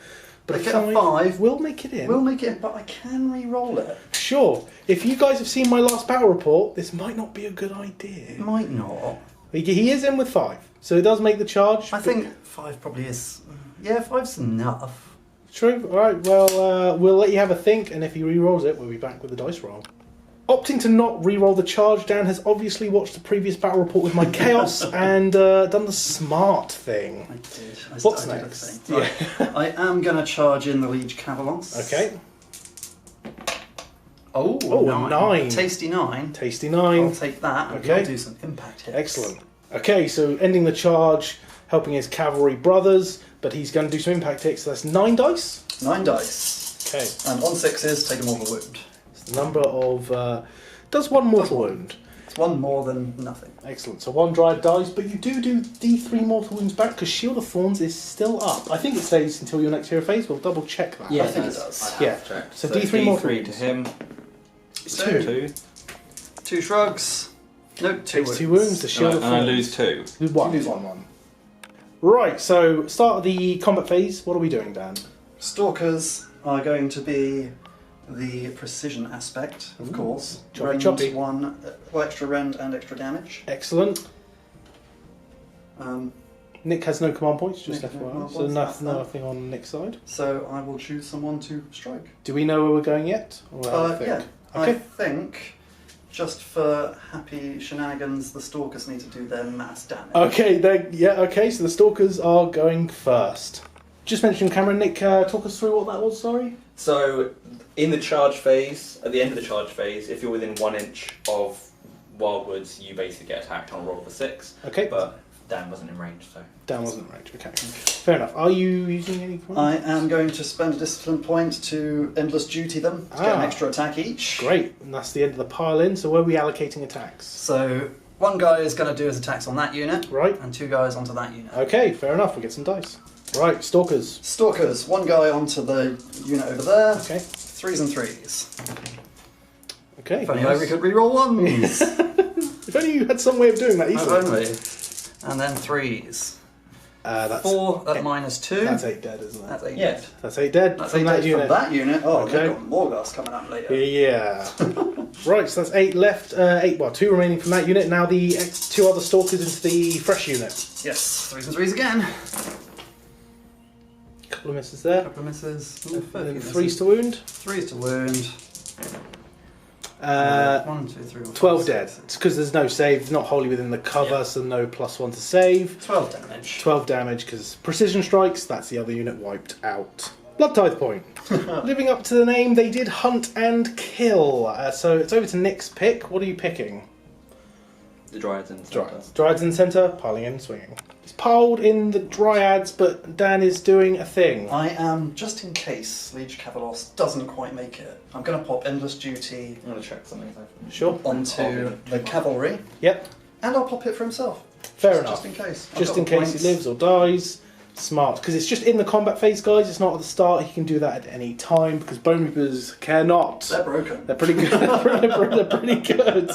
But They get a 5. will make it in. We'll make it, but I can re-roll it. Sure. If you guys have seen my last battle report, this might not be a good idea. It might not. He is in with 5, so it does make the charge. I think 5 probably is... Yeah, 5's enough. True. All right. Well, we'll let you have a think, and if he re-rolls it, we'll be back with the dice roll. Opting to not re-roll the charge, Dan has obviously watched the previous battle report with my chaos and done the smart thing. I did. What's I did next? a thing. Right. I am going to charge in the Liege Cavalos. Okay. Oh, Oh, 9. Tasty 9. Tasty I'll 9. take that and Okay. we'll do some impact hits. Excellent. Okay, so ending the charge, helping his cavalry brothers, but he's going to do some impact hits. So that's 9 dice. 9 dice. Okay. And on 6s, take a mortal wound. It's the number of... does 1 mortal wound. It's 1 more than nothing. Excellent. So 1 Dryad dies, but you do D3 mortal wounds back because Shield of Thorns is still up. I think it stays until your next hero phase. We'll double check that. I think it does. Yeah. So D3 mortal D3 wounds. to him. It's 2. 2. 2 shrugs. No, 2 Takes wounds. 2 wounds. The Shield of And I Thorns. lose 2. Lose 1. You lose 1. Right, so start of the combat phase. What are we doing, Dan? Stalkers are going to be the precision aspect, of course. Choppy, Rend choppy. 1, extra rend and extra damage. Excellent. Nick has no command points, just Nick has no FYI. command So points, that's nothing on Nick's side. So I will choose someone to strike. Do we know where we're going yet? Or how do you Yeah. think? I Okay. think, just for happy shenanigans, the Stalkers need to do their mass damage. Okay, okay, so the Stalkers are going first. Just mention Cameron, Nick, talk us through what that was, sorry? So, in the charge phase, at the end of the charge phase, if you're within 1 inch of Wildwoods, you basically get attacked on a roll of a 6. Okay. But Dan wasn't in range, so. Dan wasn't in range, okay. Fair enough. Are you using any commands? I am going to spend a discipline point to endless duty them to get an extra attack each. Great, and that's the end of the pile in, so where are we allocating attacks? So one guy is going to do his attacks on that unit, Right. and 2 guys onto that unit. Okay, fair enough, we'll get some dice. Right, Stalkers. Stalkers, 1 guy onto the unit over there. Okay. 3s and 3s. Okay. If only nice. we could reroll 1s. If only you had some way of doing that If easily. only. And then 3s. That's 4 at -2. That's 8 dead, isn't it? That's 8 Yeah. dead. That's 8 dead That's from 8 that dead unit. from that unit. Oh, Okay. they've got Morghast coming up later. Yeah. Right, so that's 8 left. 2 remaining from that unit. Now the 2 other Stalkers into the fresh unit. Yes, 3s and 3s again. Couple of misses there. Couple of misses. And then 3s to wound. 3s to wound. 1, 2, 3, 4, 12 dead. It's because there's no save, not wholly within the cover, Yeah. so no +1 to save. 12 damage. 12 damage because precision strikes, that's the other unit wiped out. Blood Tithe point. Living up to the name, they did hunt and kill. So it's over to Nick's pick. What are you picking? The Dryads in the centre. Dryads in the centre, piling in, swinging. It's piled in the Dryads, but Dan is doing a thing. I am, just in case Liege Cavalos doesn't quite make it, I'm going to pop Endless Duty I'm going to check something. Sure. onto the cavalry, Yep. and I'll pop it for himself. Fair enough. Just in case. I've Just got in the case points. he lives or dies. Smart. Because it's just in the combat phase, guys. It's not at the start. He can do that at any time because Bonereapers care not. They're broken. They're pretty good. They're pretty good.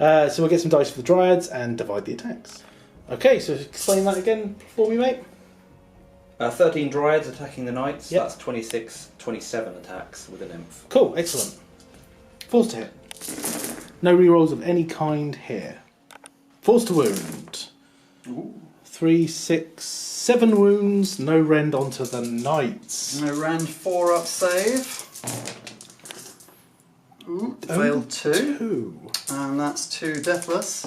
So we'll get some dice for the Dryads and divide the attacks. Okay, so explain that again for me, mate. 13 Dryads attacking the Knights. Yep. That's 26, 27 attacks with a Nymph. Cool, excellent. Force to hit. No rerolls of any kind here. Force to wound. Ooh. 3, 6, 7 wounds. No rend onto the Knights. No Rand 4 up save. Ooh, failed 2. 2. And that's 2 deathless.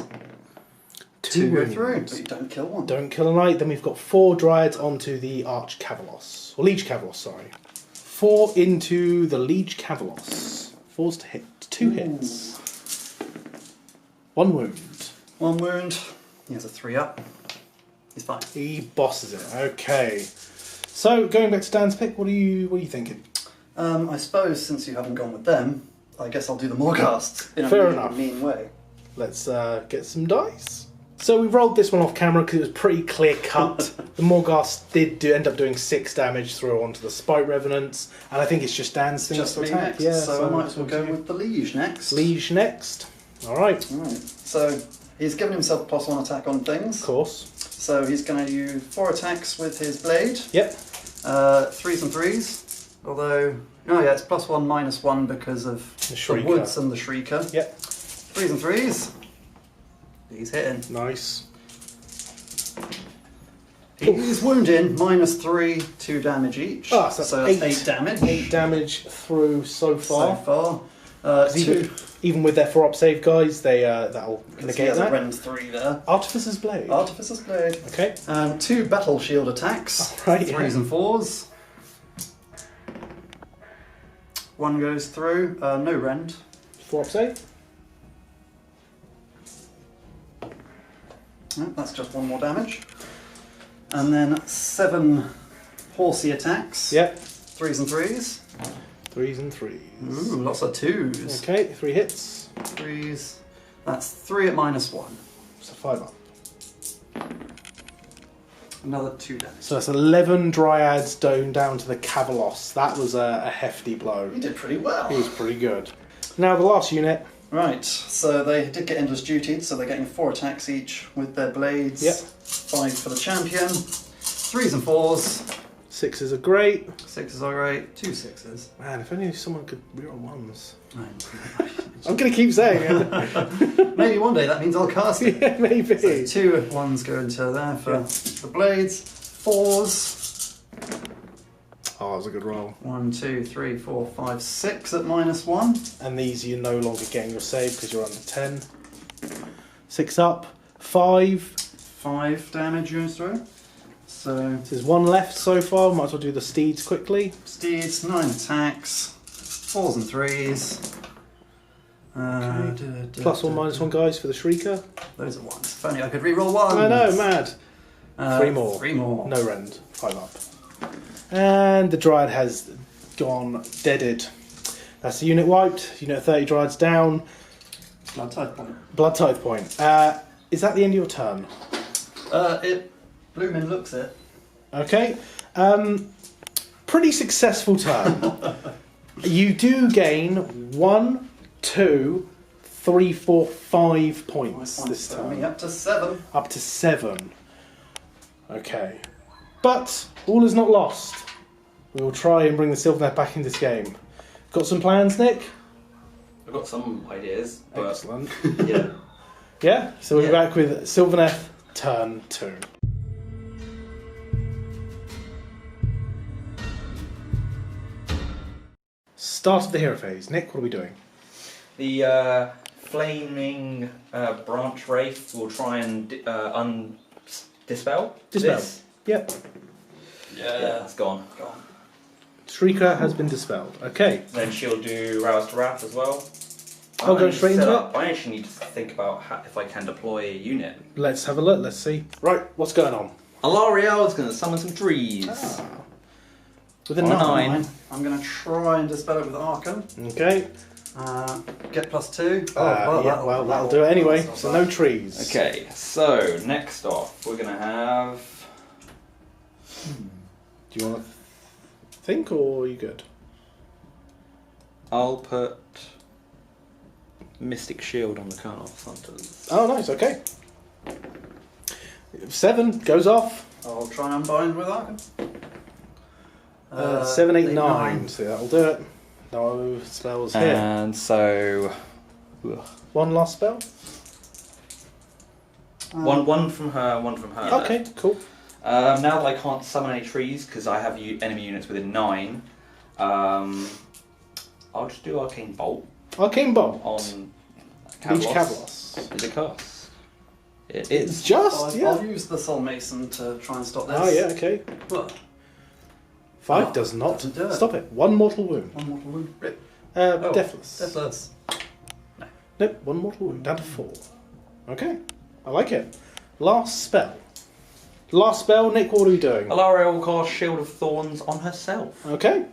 2 go wounds. through, but you don't kill one. Don't kill a knight. Then we've got 4 Dryads onto the Arch-Cavalos. Or Liege Cavalos, sorry. 4 into the Liege Cavalos. 4's to hit. 2 hits. 1 wound. 1 wound. He has a 3 up. He's fine. He bosses it. Okay. So going back to Dan's pick, what are you thinking? I suppose since you haven't gone with them, I guess I'll do the Morghasts in Fair a enough. mean way. Let's get some dice. So we rolled this one off camera because it was pretty clear cut. The Morghast did end up doing 6 damage through onto the Spite-Revenants, and I think it's just Dan's thing Just to me attack. next. Yeah, so I might as well go you. with the Liege next. Liege next. All right. Right. So he's given himself a +1 attack on things. Of course. So he's going to use 4 attacks with his blade. Yep. 3s and 3s. Although, oh yeah, it's +1 -1 because of The the Shrieker. woods and the Shrieker. Yep. 3s and 3s. He's hitting. Nice. He's wounding, -3, 2 damage each. Ah, so so that's that's 8 damage. 8 damage through so far. So far. 2. Even with their 4-up save, guys, that'll He negate has a that. rend 3 there. Artificer's Blade. Artificer's Blade. Okay. 2 battle shield attacks. Right, 3s yeah. and 4s. 1 goes through. No rend. 4-up save. No, that's just 1 more damage. And then 7 horsey attacks. Yep. 3s and 3s. 3s and 3s. Ooh, lots of 2s. Okay, 3 hits. 3s. That's 3 at -1. So 5 up. Another 2 damage. So that's 11 Dryads down to the Cavalos. That was a hefty blow. He did pretty well. He was pretty good. Now the last unit. Right, so they did get endless duty, so they're getting 4 attacks each with their blades. Yep. 5 for the champion. 3s and 4s. Sixes are great. 6s are great. 2 6s. Man, if only someone could reroll ones. Right. I'm going to keep saying it. Maybe one day that means I'll cast it. Yeah, maybe. So 2 ones go into there for the blades. 4s. Oh, that was a good roll. 1, 2, 3, 4, 5, 6 at -1. And these you're no longer getting your save because you're under 10. 6 up. 5. 5 damage units through. So There's 1 left so far. Might as well do the steeds quickly. steeds, 9 attacks. 4s and 3s. Plus or minus 1 guys for the Shrieker. Those are 1s. If only I could reroll 1. I know, mad. 3 more. 3 more. No rend. 5 up. And the Dryad has gone deaded. That's the unit wiped. Unit of 30 Dryads down. Blood type point. Blood Tithe point. Is that the end of your turn? It Bloomin' looks it. Okay. Pretty successful turn. You do gain 1, 2, 3, 4, 5 points this Me time. up to 7. Up to 7. Okay. But all is not lost. We will try and bring the Sylvaneth back in this game. Got some plans, Nick? I've got some ideas, but Excellent. yeah. Yeah? So we're Yeah. back with Sylvaneth turn 2. Start of the hero phase. Nick, what are we doing? The flaming Branchwraith will try and dispel Dispel. this. Yep. Yeah, it's gone. Shrieker has been dispelled. Okay. Then she'll do Rouse to Wrath as well. I'll go straight into it. I actually need to think about if I can deploy a unit. Let's have a look. Let's see. Right, what's going on? Alarielle is going to summon some trees. With a On a 9. 9. I'm going to try and dispel it with Arkhan. Okay. Get +2. That'll do it anyway. So no trees. Okay, so next off, we're going to have... Do you want to think, or are you good? I'll put Mystic Shield on the Kurnoth Hunters. Oh, nice. Okay. 7 goes off. I'll try and unbind with Arkhan. 7, 8, 8, 9. So that'll do it. No spells here. And so... One last spell. One from her, one from her. Okay, cool. Now that I can't summon any trees because I have enemy units within 9, I'll just do Arcane Bolt Arcane Bolt. on Leech Kavlos. Kavlos. Is it cast? It It's is. just, yeah. I'll use the Soul Mason to try and stop this. Oh, yeah, okay. But 5 Oh, does not doesn't do it. stop it. 1 mortal wound. one mortal wound. Rip. Deathless. Deathless. Nope, 1 mortal wound. Down to 4. Okay, I like it. Last spell. Last spell, Nick, what are we doing? Alarielle will cast Shield of Thorns on herself. Okay,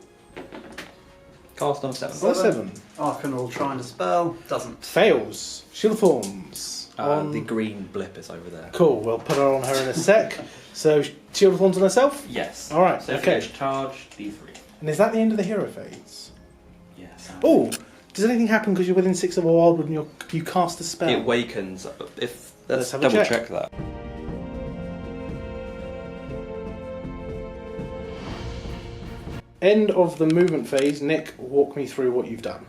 Cast on 7. well, 7. Arkhan will try and dispel. Doesn't. Fails. Shield of Thorns. The green blip is over there. Cool, we'll put her on her in a sec. So, Shield of Thorns on herself? Yes. Alright, So okay. finish charge, D3. And is that the end of the hero phase? Yes. Oh, does anything happen because you're within 6 of a wildwood and you cast a spell? It wakens. If Let's let's have a double check. check that. End of the movement phase. Nick, walk me through what you've done.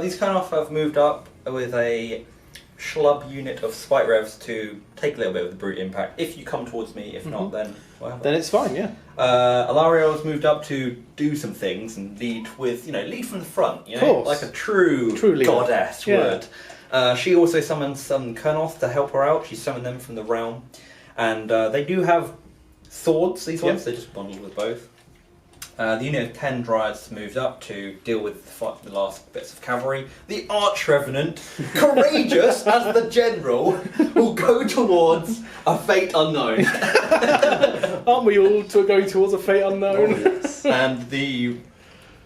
These Kurnoth have moved up with a schlub unit of Spite-Revs to take a little bit of the brute impact. If you come towards me, if not, then whatever. Then it's fine, yeah. Alarielle's moved up to do some things and lead with, lead from the front, Course. like a true leader. goddess Yeah. would. She also summoned some Kurnoth to help her out. She summoned them from the realm. And they do have swords, these ones, they just bundle with both. The unit of 10 Dryads moved up to deal with the last bits of cavalry. The Arch-Revenant, courageous as the general, will go towards a fate unknown. Aren't we all going towards a fate unknown? And the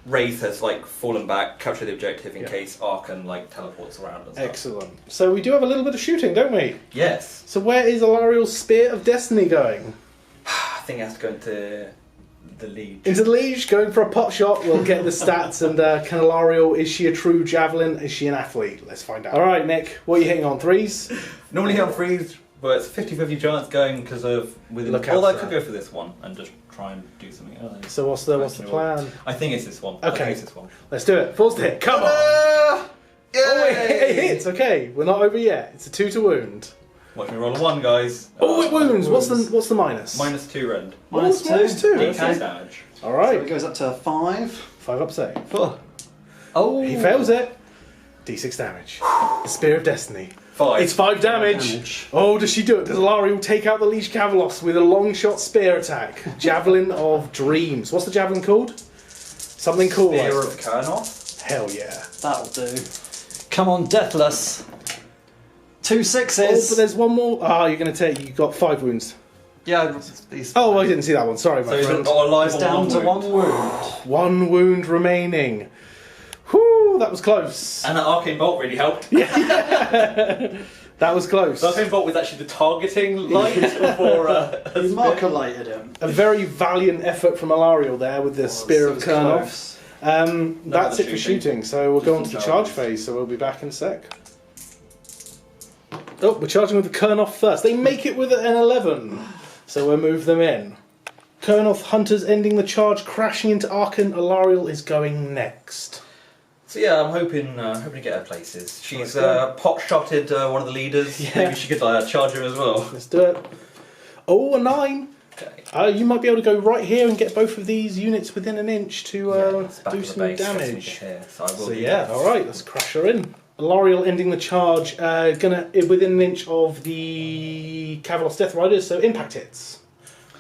Wraith has fallen back, captured the objective in case Arkhan teleports around and stuff. Excellent. So we do have a little bit of shooting, don't we? Yes. So where is Alarielle's Spear of Destiny going? I think it has to go into the lead. Into the Liege, going for a pot shot. We'll get the stats. And can Alarielle, is she a true javelin? Is she an athlete? Let's find out. All right, Nick, what are you hitting on? 3s? Normally hit on 3s, But it's a 50-50 chance going because of within. Look out Although I for could that. go for this one and just try and do something else. So what's the plan? I think it's this one. I Okay. think it's this one. Let's do it. Force the hit. Come on. Oh, it hits. Okay, we're not over yet. It's a 2 to wound. Watch me roll a 1, guys. Oh, it wounds. What's the minus? -2 rend. Minus Oh, it's -2. D6 Okay. damage. All So right. it goes up to 5. 5 up save. Oh, He fails it. D6 damage. The Spear of Destiny. 5. It's 5 damage. Oh, does she do it? Does Alarielle take out the Liege Cavalos with a long shot spear attack? Javelin of Dreams. What's the javelin called? Something cool. Spear like- of Kurnoth. Hell yeah. that'll do. Come on, Deathless. 2 Oh, 6s. but there's one more. Ah, you're going to take. You got 5 wounds. Yeah, he's Oh, I didn't see that one. Sorry, my So he's friend. not alive he's on down to wound. 1 wound. 1 wound remaining. Whew, that was close. And that arcane bolt really helped. That was close. The arcane bolt was actually the targeting light for He marker lighted him. A very valiant effort from Alarielle there with the Spear of Kurnoth. That's it for shooting, so we'll go on to the charge phase, so we'll be back in a sec. Oh, we're charging with the Kurnoth first. They make it with an 11, so we'll move them in. Kurnoth Hunters ending the charge, crashing into Arkhan. Alarielle is going next. So yeah, I'm hoping to get her places. She's Let's pot-shotted one of the leaders. Yeah. Maybe she could charge her as well. Let's do it. Oh, a 9. Okay. You might be able to go right here and get both of these units within an inch to It's back do of the some base, damage. Here, so I will So do yeah, that. alright, let's crash her in. Alarielle ending the charge, gonna within an inch of the Cavalos Death Riders, so impact hits.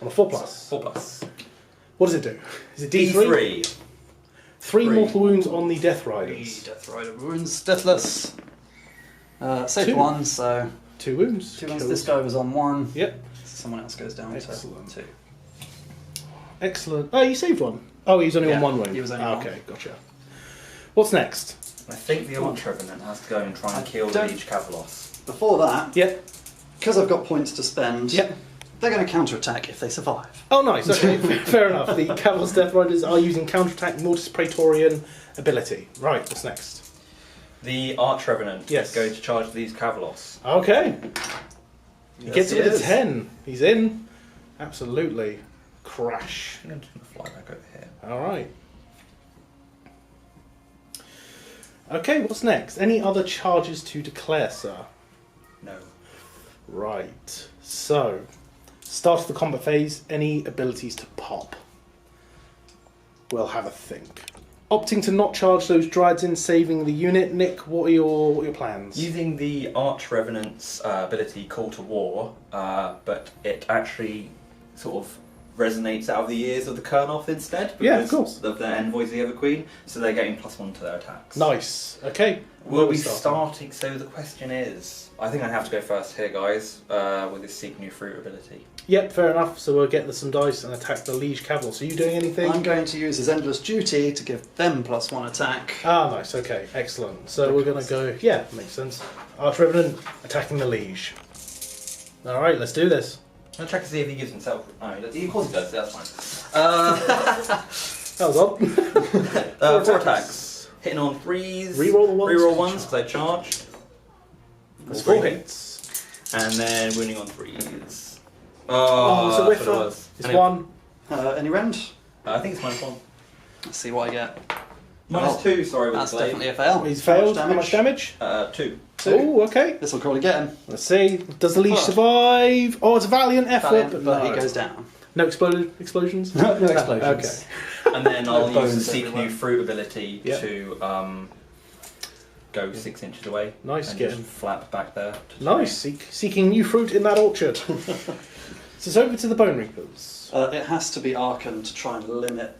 On a 4+. 4+. What does it do? Is it D3? D3. 3 Three. mortal wounds on the Death 3 Riders. Death Rider wounds. Deathless. Saved 2. 1, so 2 wounds. 2 wounds. Kills. This guy was on 1. Yep. Someone else goes down Excellent. to 2. Excellent. Oh, you saved 1. Oh, he's only on Yeah, 1 wound. he was only Ah, one. okay, gotcha. What's next? I think the Arch-Revenant has to go and try and I kill the don't- Liege Cavalos. Before that, Yep. because I've got points to spend, Yep. they're going to counterattack if they survive. Oh, nice. Okay, fair enough. The Cavalos Death Riders are using counterattack Mortis Praetorian ability. Right, what's next? The Arch-Revenant Yes. is going to charge these Cavalos. Okay. He Yes, gets he it with a is. 10. He's in. Absolutely. Crash. I'm just going to fly back over here. Alright. Okay, what's next? Any other charges to declare, sir? No. Right. So, start of the combat phase, any abilities to pop? We'll have a think. Opting to not charge those Dryads in, saving the unit. Nick, what are your plans? Using the Arch-Revenant's ability Call to War, but it actually sort of resonates out of the ears of the Kurnoth instead. Yeah, of because course. Of their envoys, the Everqueen, so they're getting +1 to their attacks. Nice. Okay. We'll be starting. starting, so the question is, I think I have to go first here, guys, with this Seek New Fruit ability. Yep, fair enough. So we'll get some dice and attack the Liege Cavalos. Are you doing anything? I'm going to use his Endless Duty to give them +1 attack. Ah, nice. Okay, excellent. So we're going to go... Yeah, makes sense. Arch-Revenant attacking the Liege. Alright, let's do this. I'll check to see if he gives himself... Oh, of course he does, so that's fine. That was odd. 4 attacks. Hitting on 3s. Reroll the ones. Reroll 1s, because I charge. That's 4 hits. And then wounding on 3s. Oh, it's a that's what it whiffer. was. It's And it- 1. Any rend? I think it's -1. Let's see what I get. -2, sorry, with That's the Glade. definitely a fail. He's How failed. How much damage? 2. Oh, okay. This will probably get him. Let's see. Does the Liege Fuck. survive? Oh, it's a valiant effort, Valiant, but but no. he goes down. No explosions? No explosions. Okay. And then I'll No use the bones Seek everywhere. New Fruit ability Yep. to go 6 inches away. Nice, and get just him. flap back there. to Nice. Seeking new fruit in that orchard. So it's over to the Bone Reapers. It has to be Arkhan to try and limit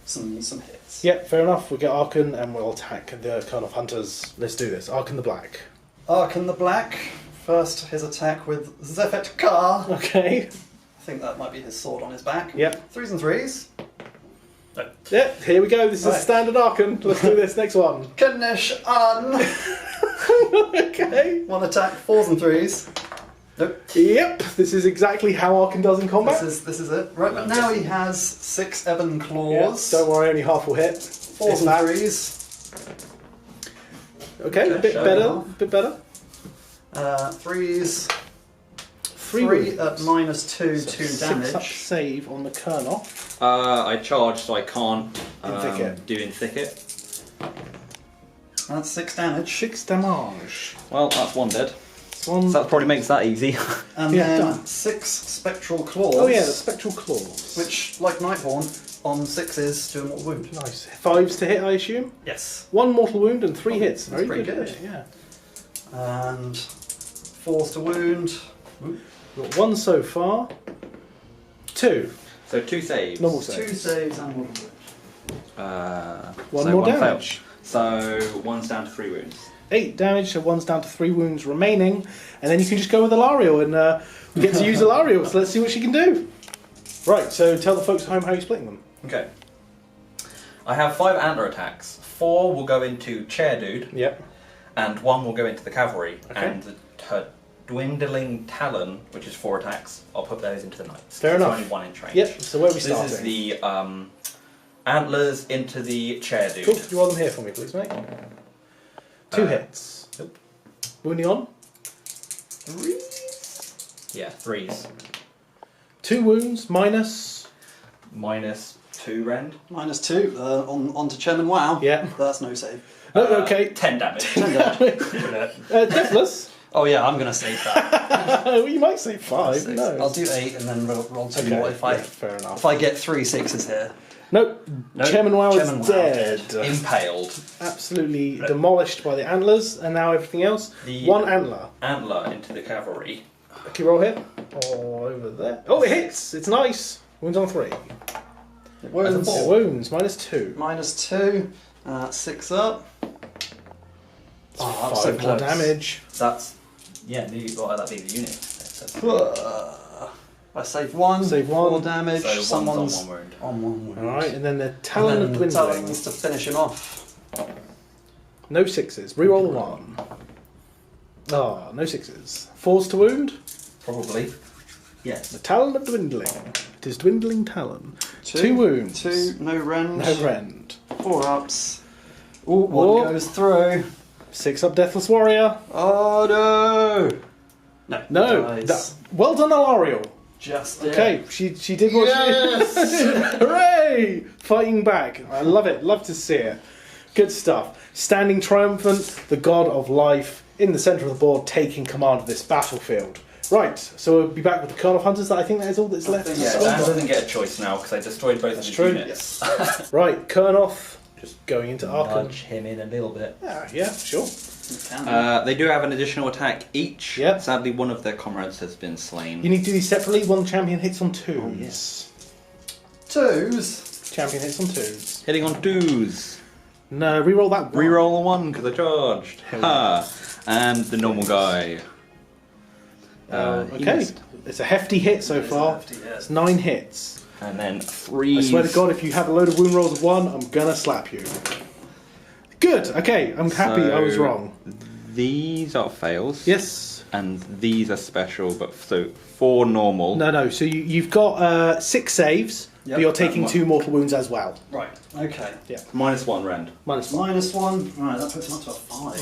some hits. Yep, fair enough. We'll get Arkhan and we'll attack the Kurnoth Hunters. Let's do this. Arkhan the Black. Arkhan the Black. First, his attack with Zephet Ka. Okay. I think that might be his sword on his back. Yep. 3s and 3s. Yep, here we go. This is a Right. standard Arkhan. Let's do this next one. Kanish An. Okay. 1 attack, 4s and 3s. Nope. Yep, this is exactly how Arkhan does in combat. This is it. Right, but now he has 6 Ebon Yeah, Claws. don't worry, only half will hit. 4s It's and back. 3s. Okay, a bit show better. it off. A bit better. 3s. 3 3 wounds. at -2, So 2 6 damage. up save on the Kurnoth. I charged, so I can't In thicket. do in thicket. That's 6 damage. 6 damage. Well, that's one dead. One. So that probably makes that easy. And Yeah, then done. 6 spectral claws. Oh yeah, the spectral claws. Which, like Nightborn, on 6s do a mortal wound. Nice. 5s to hit, I assume. Yes. 1 mortal wound and 3 hits. That's Very pretty good. good. Yeah. And 4s to wound. Got 1 so far. 2. So 2 saves. Normal 2 saves. saves and mortal wound. 1 so more one damage. failed. So 1's down to 3 wounds. 8 damage, so 1's down to 3 wounds remaining. And then you can just go with Alarielle and we get to use Alarielle, so let's see what she can do. Right, so tell the folks at home how you're splitting them. Okay. I have 5 antler attacks. 4 will go into Chair Dude, Yep. and 1 will go into the cavalry. Okay. And her Dwindling Talon, which is 4 attacks, I'll put those into the knights. Fair So enough. only 1 inch range. Yep, so where are we This starting? is the antlers into the Chair Dude. Cool, do you roll them here for me, please, mate? 2 hits. Nope. Wounding on. 3s? Yeah, 3s. 2 wounds, minus. -2 rend. -2 on to Chairman Wow. Yeah. That's no save. Oh, okay. 10 damage. Deathless. Oh yeah, I'm going to save that. Well, you might say 5. No. I'll do 8 and then roll 2 Okay, more if I yeah, fair enough. if I get 3 6s here. Nope. Chairman Wow Chairman is Wow dead. Impaled. Absolutely demolished by the antlers, and now everything else. The- 1 antler. Antler into the cavalry. Okay, roll hit. Oh, over there. Oh, it hits. It's nice. Wounds on 3. It wounds. It wounds, -2. -2. 6 up. Oh, that was so 5 more close. damage. That's, yeah, nearly got that being the unit. I save 1. Save 1. 4 damage. So 1's Someone's on 1 wound. on 1 wound. Alright, and then the Talon of And then the Dwindling. Talons to finish him off. No 6s. Reroll 1. Ah, no 6s. 4s to wound. Probably. Yes. The Talon of Dwindling. It is Dwindling Talon. 2 2 wounds. 2, no rend. No rend. 4 ups. Ooh, 1 Oh. goes through. 6 up Deathless Warrior. Oh no! No. No. Nice. Well done, Alarielle. Just did. Okay, she did what she Hooray! Fighting back. I love it. Love to see it. Good stuff. Standing triumphant, the god of life, in the centre of the board, taking command of this battlefield. Right, so we'll be back with the Kurnoth Hunters. I think that is all that's left. Yeah, Dan doesn't get a choice now because I destroyed both of his true. units. Right, Kurnoth, just going into Arkhan. Nudge him in a little bit. Yeah, sure. You can. They do have an additional attack each. Yep. Sadly, one of their comrades has been slain. You need to do these separately. One champion hits on 2s. Oh, yes. 2s. Champion hits on 2s. Hitting on 2s. No, reroll that one. Reroll a 1 because I charged. Hell Ha! And the normal guy. He Okay, missed. it's a hefty hit so It is a far. hefty hit. It's 9 hits. And then 3. I swear to God, if you have a load of wound rolls of 1, I'm gonna slap you. Good. Okay, I'm happy I was So- wrong. These are fails. Yes. And these are special, but so 4 normal. No. So you've got 6 saves, Yep, but you're taking that 2 mortal wounds as well. Right, okay. -1 rend. Minus 1. -1. Right, that puts him up to a 5.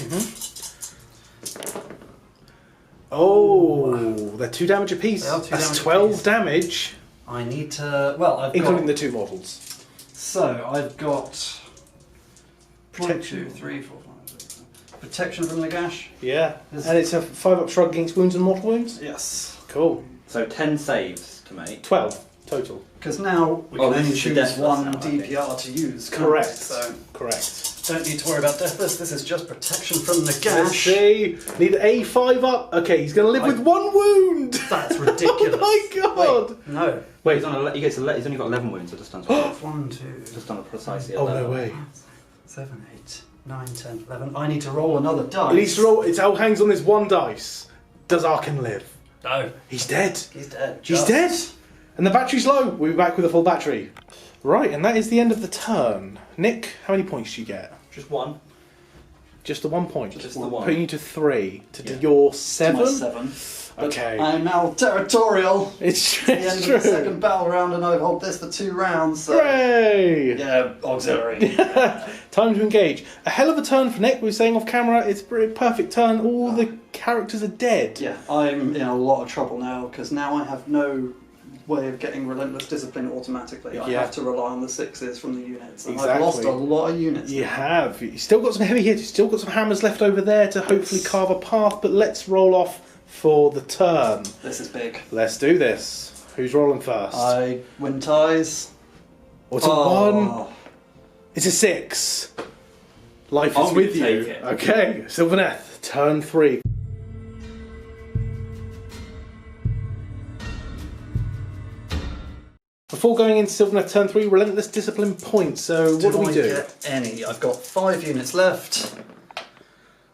Oh, they're 2 damage apiece. They are 2 That's damage 12 apiece. damage, I need to. Well, I've including got. the 2 mortals. So, I've got. Protection. 1, 2, 3, 4, 5, 6, 7. Protection from Nagash? Yeah. Is- And it's a 5 up shrug against wounds and mortal wounds? Yes. Cool. So 10 saves to make. 12 total. Because now we Oh, can this only is the choose Deathless 1 now, I think. DPR to use. can't we? Correct. So, Correct. don't need to worry about Deathless. This is just protection from Let's Nagash. see. Need a 5 up. Okay, he's going to live with 1 wound. That's ridiculous. Oh my God. Wait, no. Wait, he's only got 11 wounds, so just done 1, 2, just done a precisely Oh, 11. no way. 7, 8, 9, 10, 11. I need to roll another dice. He needs to roll. It all hangs on this 1 dice. Does Arkhan live? No. He's dead. He's dead. He's Just. dead. And the battery's low. We'll be back with a full battery. Right, and that is the end of the turn. Nick, how many points do you get? Just 1. Just the 1 point. Just the 1. Putting you to 3. To do Yeah. your To 7. my 7. But Okay. I'm now territorial. It's At the end of the true. second battle round, and I hold this for 2 rounds. So. Hooray! Yeah, auxiliary. Time to engage. A hell of a turn for Nick. We were saying off camera, it's a pretty perfect turn. All the characters are dead. Yeah, I'm in a lot of trouble now because now I have no way of getting Relentless Discipline automatically. I have to rely on the 6s from the units. And I've lost a lot of units. You have. You still got some heavy hitters, you still got some hammers left over there to hopefully carve a path, but let's roll off for the turn. This is big. Let's do this. Who's rolling first? I win ties. What's a 1? It's a 6. Life is with you. Okay, Sylvaneth, turn 3. Before going into Sylvaneth turn 3, Relentless Discipline points. So what do we do? Get any? I've got 5 units left.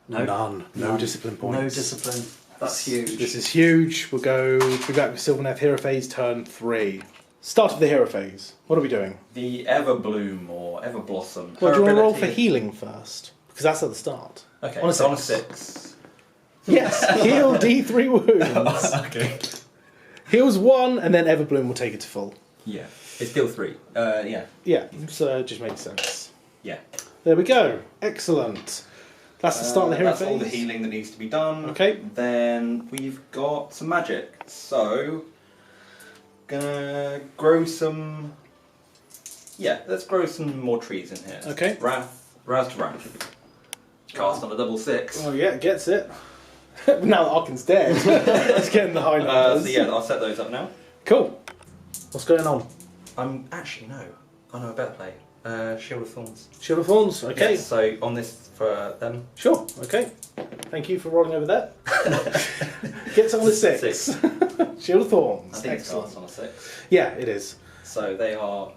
No. None. No discipline points. No discipline. That's huge. This is huge. We'll be back with Sylvaneth Hero Phase turn 3. Start of the Hero Phase. What are we doing? The Everbloom or Everblossom. Well, do you want to roll for healing first? Because that's at the start. Okay, on a so 6. on a 6. Yes, heal D3 wounds. Okay. Heals 1 and then Everbloom will take it to full. Yeah. It's deal 3. Yeah. Yeah, so it just makes sense. Yeah. There we go. Excellent. That's the start of the Hero Phase. That's all the healing that needs to be done. Okay. Then we've got some magic. So, gonna grow some... Yeah, let's grow some more trees in here. Okay. Rouse to Branch. Cast on a double 6. Oh yeah, gets it. Now that Arkhan's dead, let's get in the high numbers. So yeah, I'll set those up now. Cool. What's going on? I'm actually, no. I know a better play. Shield of Thorns. Shield of Thorns, okay. Yeah, so on this for them. Sure, okay. Thank you for rolling over there. Gets on the 6. Shield of Thorns. I think Excellent. it's cast on a 6. Yeah, it is. So they are...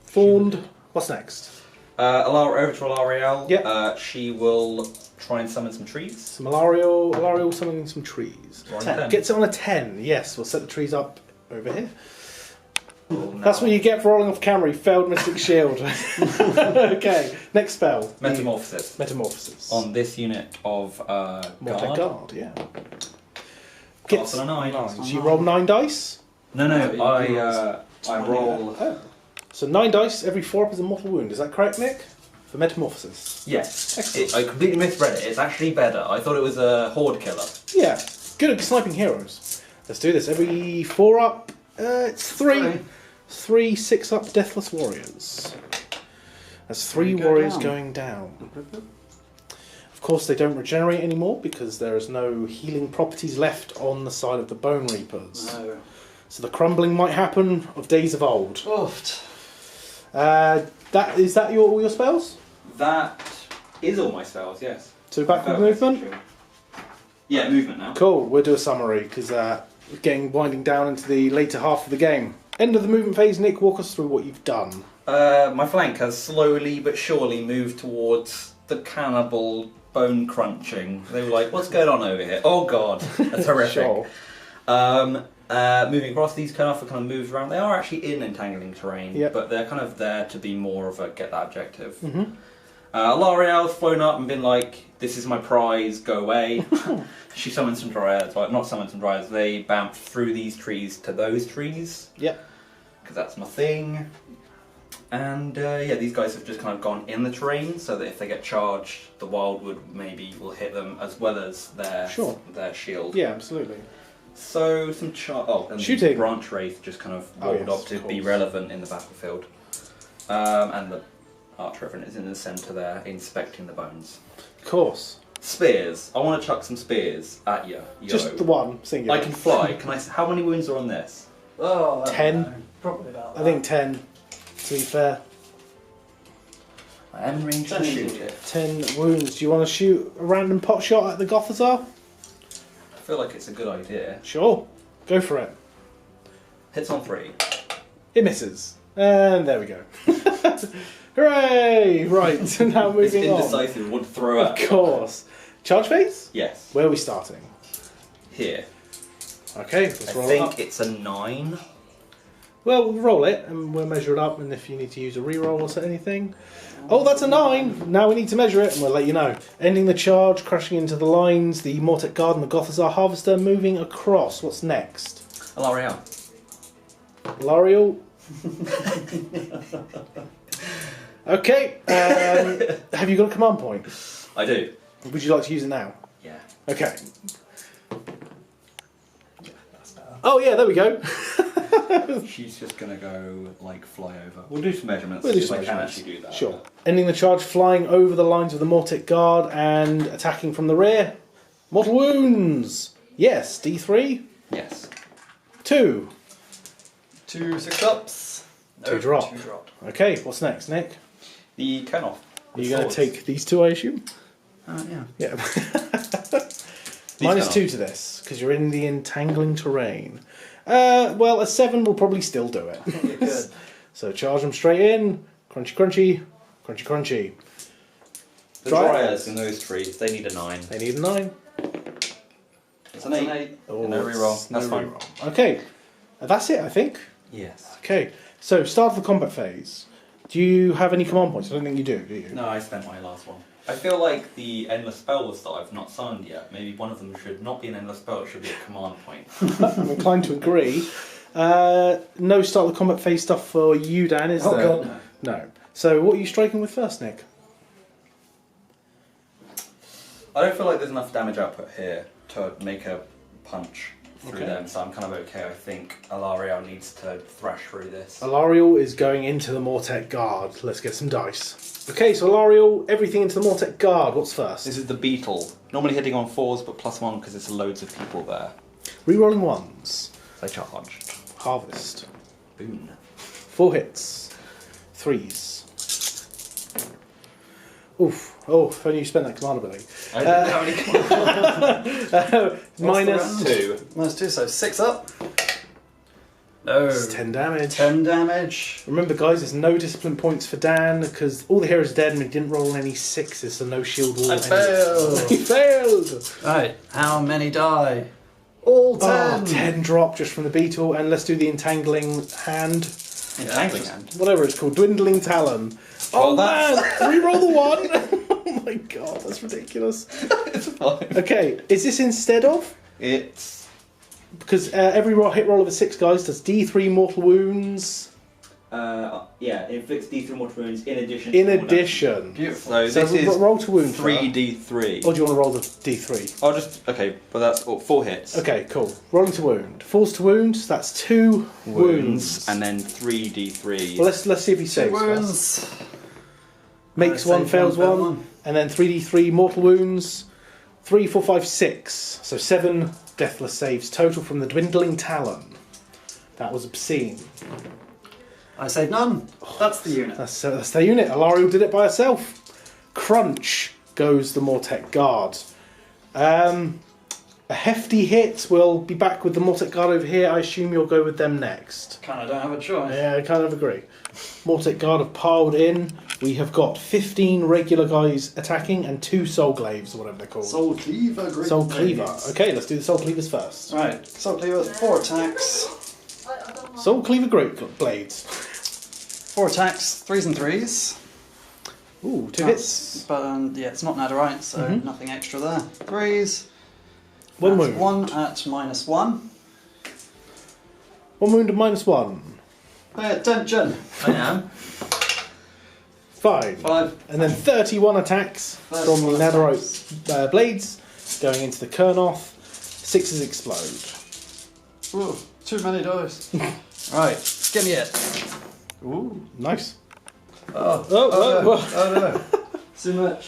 Thorned. What's next? Over to Alarielle. Yep. She will try and summon some trees. Some Alarielle summoning some trees. 10. Gets it on a 10. Yes, we'll set the trees up over here. Well, no. That's what you get for rolling off camera. You failed Mystic Shield. Okay, next spell. Metamorphosis. Metamorphosis. On this unit of Guard, yeah. Gets on a 9. So you roll 9 dice. No, I roll... Oh. So 9 dice, every 4 up is a mortal wound. Is that correct, Nick? For Metamorphosis. Yes. Excellent. I completely misread it. It's actually better. I thought it was a horde killer. Yeah, good at sniping heroes. Let's do this. Every 4 up, it's 3. 3 6 up Deathless Warriors. That's 3 warriors going down. Of course, they don't regenerate anymore because there is no healing properties left on the side of the Bonereapers. No. So the crumbling might happen of days of old. Oofed. Is that all your spells? That is all my spells, yes. So back with movement? Yeah, movement now. Cool, we'll do a summary because we're winding down into the later half of the game. End of the movement phase, Nick, walk us through what you've done. My flank has slowly but surely moved towards the cannibal bone crunching. They were like, what's going on over here? Oh god, that's horrific. Sure. Moving across, these Kurnoth are kind of moved around. They are actually in entangling terrain, Yep. but they're kind of there to be more of a get that objective. Mm-hmm. Alarielle's flown up and been like, this is my prize, go away. She summoned some Dryads, well, not summoned some Dryads, they bounced through these trees to those trees. Yep. Because that's my thing. And yeah, these guys have just kind of gone in the terrain so that if they get charged, the Wildwood maybe will hit them as well as their shield. Yeah, absolutely. So some and shooting. Branchwraith just kind of rolled up to be relevant in the battlefield. And the Arch-Revenant is in the centre there, inspecting the bones. Of course. Spears. I want to chuck some spears at you. Just the one, singular. I can fly. Can I? How many wounds are on this? Oh, 10. Probably about that. I think 10, to be fair. I am range to shoot it. 10 wounds. Do you want to shoot a random pot shot at the Gothazar? I feel like it's a good idea. Sure. Go for it. Hits on 3. It misses. And there we go. Hooray! Right, now It's moving on. indecisive. Want to throw Of at? course. Charge phase? Yes. Where are we starting? Here. Okay, let's I roll it think up. it's a 9. Well, we'll roll it and we'll measure it up, and if you need to use a reroll or anything. Oh, that's a 9! Now we need to measure it and we'll let you know. Ending the charge, crashing into the lines, the Mortek Guard and the Gothazar Harvester moving across. What's next? Alarielle. L'Oreal. Okay, have you got a command point? I do. Would you like to use it now? Yeah. Okay. Oh yeah, there we go. She's just going to go, like, fly over. We'll do some measurements. We'll do if some I can measurements. actually do that. Sure. Ending the charge, flying over the lines of the Mortic Guard and attacking from the rear. Mortal wounds. Yes. D3. Yes. 2. 2 6-ups. Two drop. 2 drop. Okay. What's next, Nick? The Kurnoth. Are you going to take these two, I assume? Yeah. Yeah. These Minus Kurnoth. 2 to this because you're in the entangling terrain. Well, a 7 will probably still do it. You're good. So charge them straight in. Crunchy, crunchy, crunchy, crunchy. The Dryads. Dryads in those three, they need a 9. They need a 9. It's an 8. Oh, No it's reroll. That's no fine. reroll. Okay. That's it, I think. Yes. Okay. So, start of the combat phase. Do you have any command points? I don't think you do you? No, I spent my last one. I feel like the endless spells that I've not summoned yet, maybe one of them should not be an endless spell, it should be a command point. I'm inclined to agree. No start of the combat phase stuff for you, Dan, is there? God, no. No. So, what are you striking with first, Nick? I don't feel like there's enough damage output here to make a punch through Okay. them, so I'm kind of okay. I think Alarielle needs to thrash through this. Alarielle is going into the Mortek Guard. Let's get some dice. Okay, so Alarielle, everything into the Mortek Guard. What's first? This is the beetle. Normally hitting on 4s, but +1 because there's loads of people there. Rerolling 1s. They charged. Harvest. Boon. 4 hits. 3s. Oof. Oh, if only you spent that command ability. I didn't have any command. Minus 2. Minus 2, so 6 up. No. It's 10 damage. 10 damage. Remember, guys, there's no discipline points for Dan because all the heroes are dead and he didn't roll any 6s, so no shield wall. I failed. He failed. Right, how many die? All 10. Oh, 10 drop just from the beetle, and let's do the entangling hand. Entangling hand. Whatever it's called, dwindling talon. Oh Roll that. man, re-roll the 1. Oh my god, that's ridiculous. It's fine. Okay, is this instead of? It's Because every hit roll of a 6, guys, does D3 mortal wounds. yeah, it inflicts D3 mortal wounds in addition. In to all addition. Beautiful. damage. So So this is roll to wound. 3d3. Or do you want to roll the D3? I'll just but that's 4 hits. Okay, cool. Rolling to wound. Falls to wound, that's 2 wounds. and then 3d3. Well, let's see if he 2 saves. first. wounds. Makes I one, saved fails failed one, and then 3d3 mortal wounds. 3, 4, 5, 6. So 7 deathless saves total from the dwindling talon. That was obscene. I saved none. That's the unit. That's the unit. Alarielle did it by herself. Crunch goes the Mortek Guard. A hefty hit. We'll be back with the Mortek Guard over here. I assume you'll go with them next. Kind of don't have a choice. Yeah, I kind of agree. Mortek Guard have piled in. We have got 15 regular guys attacking and 2 Soul Glaives, or whatever they're called. Soul Cleaver. Great Soul Cleaver. names. Okay, let's do the Soul Cleavers first. Right, Soul Cleaver, 4 attacks. Soul Cleaver Great Blades. 4 attacks, 3s and 3s. Ooh, 2 hits. But yeah, it's not netherite, so nothing extra there. 3s. 1 That's wound. 1 at -1. 1 wound and -1. Pay attention. I am. 5. 5. And then 31 attacks from 31 netherite blades going into the Kurnoth. 6s explode. Ooh, too many dice. Right, give me it. Ooh, nice. Oh, no. Too much.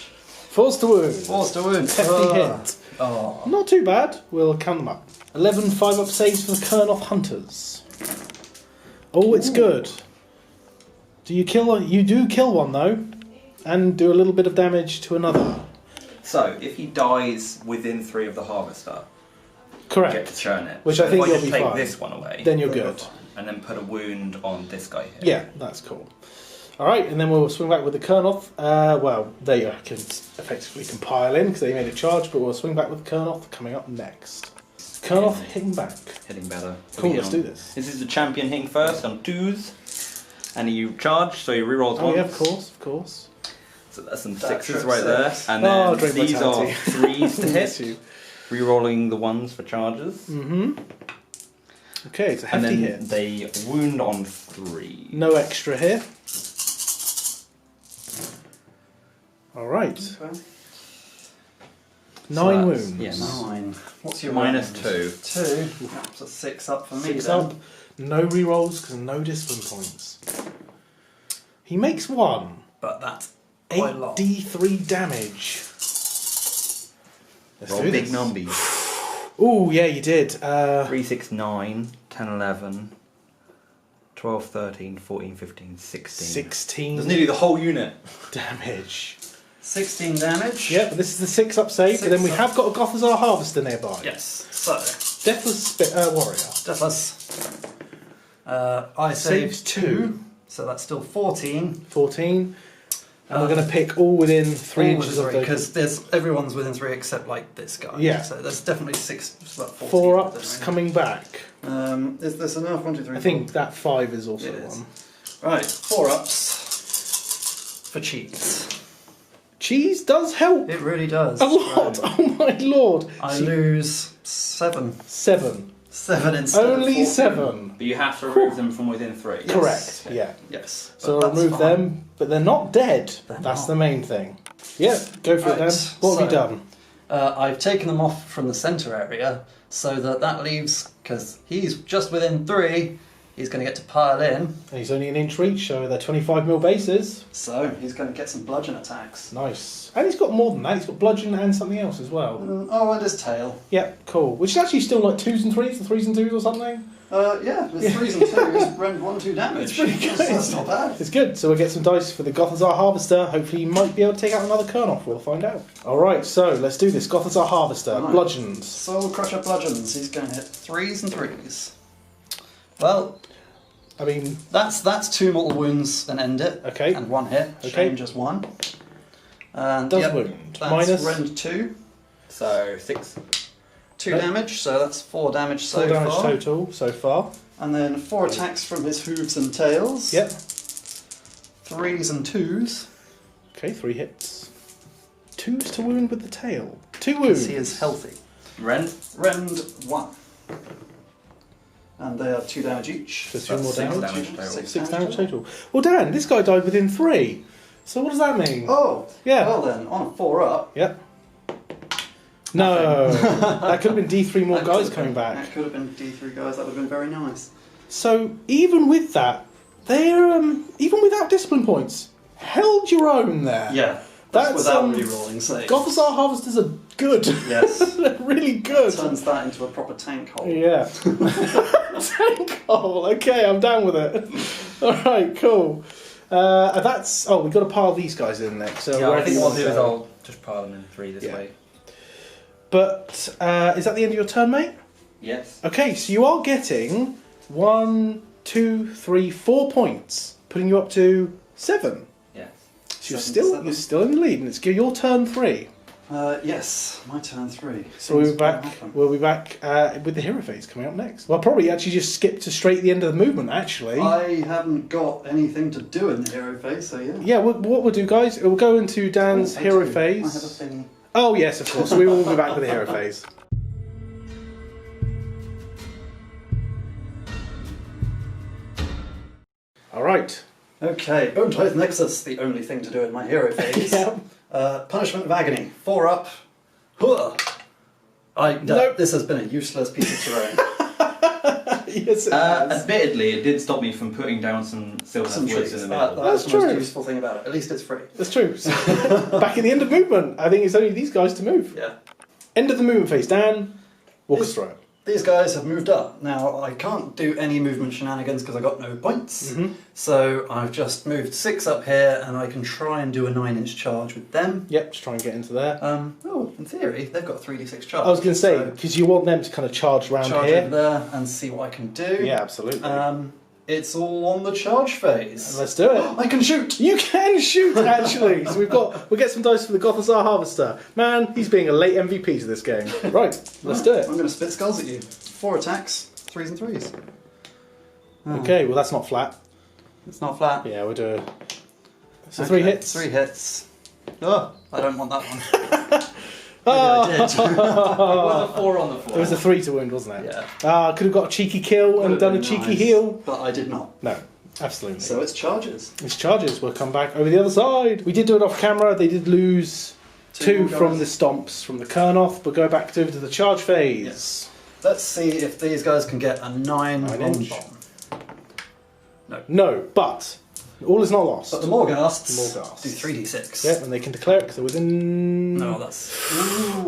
Falls to wound. Forced to wound. Hefty hit. Oh. Not too bad. We'll count them up. 11 5-up saves for the Kurnoth Hunters. Oh, it's good. You do kill one though, and do a little bit of damage to another. So if he dies within 3 of the harvester, you get Correct. to churn it. Which So I think if you'll I just be take fine. this one away, Then you're good. and then put a wound on this guy here. Yeah, that's cool. All right, and then we'll swing back with the Kurnoth. Well, they can effectively compile in because they made a charge, but we'll swing back with the Kurnoth coming up next. Kurnoth hitting back. Hitting better. Cool, We hit let's on- do this. This is the champion hitting first on 2s, and you charge, so you rerolls Oh ones. yeah, of course. So that's some That 6s trip right there, six. and Oh, then drink these vitality. are 3s to Bless hit. you. Rerolling the 1s for charges, Okay, it's a and hefty then hit. they wound on 3. No extra here. All right. Okay. 9 that's- wounds. yeah, 9. What's your Minus round? 2. 2. That's a 6 up for me 6 then. up. No rerolls because no discipline points. He makes 1. But that's quite a lot. 8d3 damage. Let's Roll do big this. numbies. Ooh, yeah, you did. 3, 6, 9, 10, 11, 12, 13, 14, 15, 16. 16 That's nearly the whole unit. damage. 16 damage. Yep, this is the 6 up save, but then we 6 have got a Gothazar Harvester nearby. Yes. So, Deathless Warrior. Deathless. I Saves saved 2. 2. So that's still 14. 14. And we're going to pick all within 3 inches of the... Because everyone's within 3 except like this guy. Yeah. So there's definitely 6. It's about 14 4 of them, ups right? coming back. Is this enough? 1, 2, 3, I think that 5 is also It is. one. Right, 4 ups for cheese. Cheese does help It really does. a lot. Right. Oh my lord. I So- lose 7. 7. 7 instead of Only 14. 7. But you have to remove them from within 3. Yes. Correct. Yeah. Yes. So but I'll that's remove fine. them, but they're not dead. They're That's not. the main thing. Yeah, go for it Right, then. What have you so- done? I've taken them off from the centre area so that leaves, because he's just within 3, he's going to get to pile in, And he's only an inch reach, so they're 25mm bases. so he's going to get some bludgeon attacks. Nice. And he's got more than that. He's got bludgeon and something else as well. Oh, and his tail. Yep, cool. Which is actually still like 2s and 3s, or 3s and 2s or something. Yeah, with 3s and 2s, rend 1, 2 damage. It's pretty good. That's not bad. It's good. So we'll get some dice for the Gothazar Harvester. Hopefully he might be able to take out another Kurnoth. We'll find out. Alright, so let's do this. Gothazar Harvester. Right. Bludgeons. Soul Crusher bludgeons. He's going to hit 3s and 3s. Well, I mean, that's 2 mortal wounds and end it. Okay. And 1 hit. Okay. Shame just 1. And does yep, wound. that's Minus rend 2. So 6. 2 Nope. damage, so that's 4 damage 4 so damage far. total so far. And then 4 attacks from his hooves and tails. Yep. 3s and 2s. Okay, 3 hits. 2s to wound with the tail. 2 Because wounds. he is healthy. Rend. Rend 1. And they are 2 damage each. So 2 That's more 6 damage. damage total. 6 damage total. Well, Dan, this guy died within 3. So what does that mean? Oh! Yeah. Well then, on a 4 up. Yep. No, that could have been D3 more that guys could have coming been- back. That could have been D3 guys, that would have been very nice. So even with that, they're even without discipline points, held your own there. Yeah. That's, without re-rolling saves. Gothazar Harvesters are good. Yes. They're really good. Turns that into a proper tank hole. Yeah. Tank hole. Okay, I'm down with it. All right, cool. That's. Oh, we've got to pile these guys in next. So Yeah, I wherever think you what want I'll to do is go. I'll just pile them in 3 this Yeah. way. But is that the end of your turn, mate? Yes. Okay, so you are getting 1, 2, 3, 4 points, putting you up to 7. Yes. So you're 7. you're still in the lead, and it's your turn 3. Yes, my turn 3. So we'll be Things back. will happen. We'll be back with the hero phase coming up next. Well, probably actually just skip to straight the end of the movement. Actually, I haven't got anything to do in the hero phase, so yeah. yeah. What we'll do, guys, we'll go into Dan's Oh, I hero do. phase. I have a thing. Oh yes, of course. We will be back with the hero phase. All right. Okay, Bone Tithe Nexus, the only thing to do in my hero phase. Yeah. Punishment of Agony, 4 up. Huh. Nope. This has been a useless piece of terrain. Yes. It has. Admittedly, it did stop me from putting down some Sylvaneth Some woods trees. in the That, middle. that's That's the most true. useful thing about it. At least it's free. That's true. Back in the end of movement. I think it's only these guys to move. Yeah. End of the movement phase. Dan, walk us through it. These guys have moved up. Now, I can't do any movement shenanigans because I got no points. Mhm. So I've just moved 6 up here and I can try and do a 9-inch charge with them. Yep. Just try and get into there. In theory, they've got a 3d6 charge. I was going to say, So because you want them to kind of charge round charge here. over there and see what I can do. Yeah, absolutely. It's all on the charge phase. Let's do it. I can shoot! You can shoot, actually. So we'll get some dice for the Gothazar Harvester. Man, he's being a late MVP to this game. Right, let's do it. I'm going to spit skulls at you. 4 attacks, 3s and 3s. Okay, well that's not flat. It's not flat. Yeah, we'll do. So Okay, 3 hits. 3 hits. Oh, I don't want that one. Oh, Maybe I did. With a 4 on the floor. it was a 3 to wound, wasn't it? Yeah. Could have got a cheeky kill and Would've done a been cheeky nice, heal. But I did not. No, absolutely. So it's charges. It's charges. We'll come back over the other side. We did do it off camera. They did lose 2 more from the guys. stomps from the Kurnoth, but go back over to the charge phase. Yes. Let's see if these guys can get a 9 9 long inch. bomb. No, but all is not lost. But the Morghasts Morghasts. do 3d6. Yeah, and they can declare it because they're within No, that's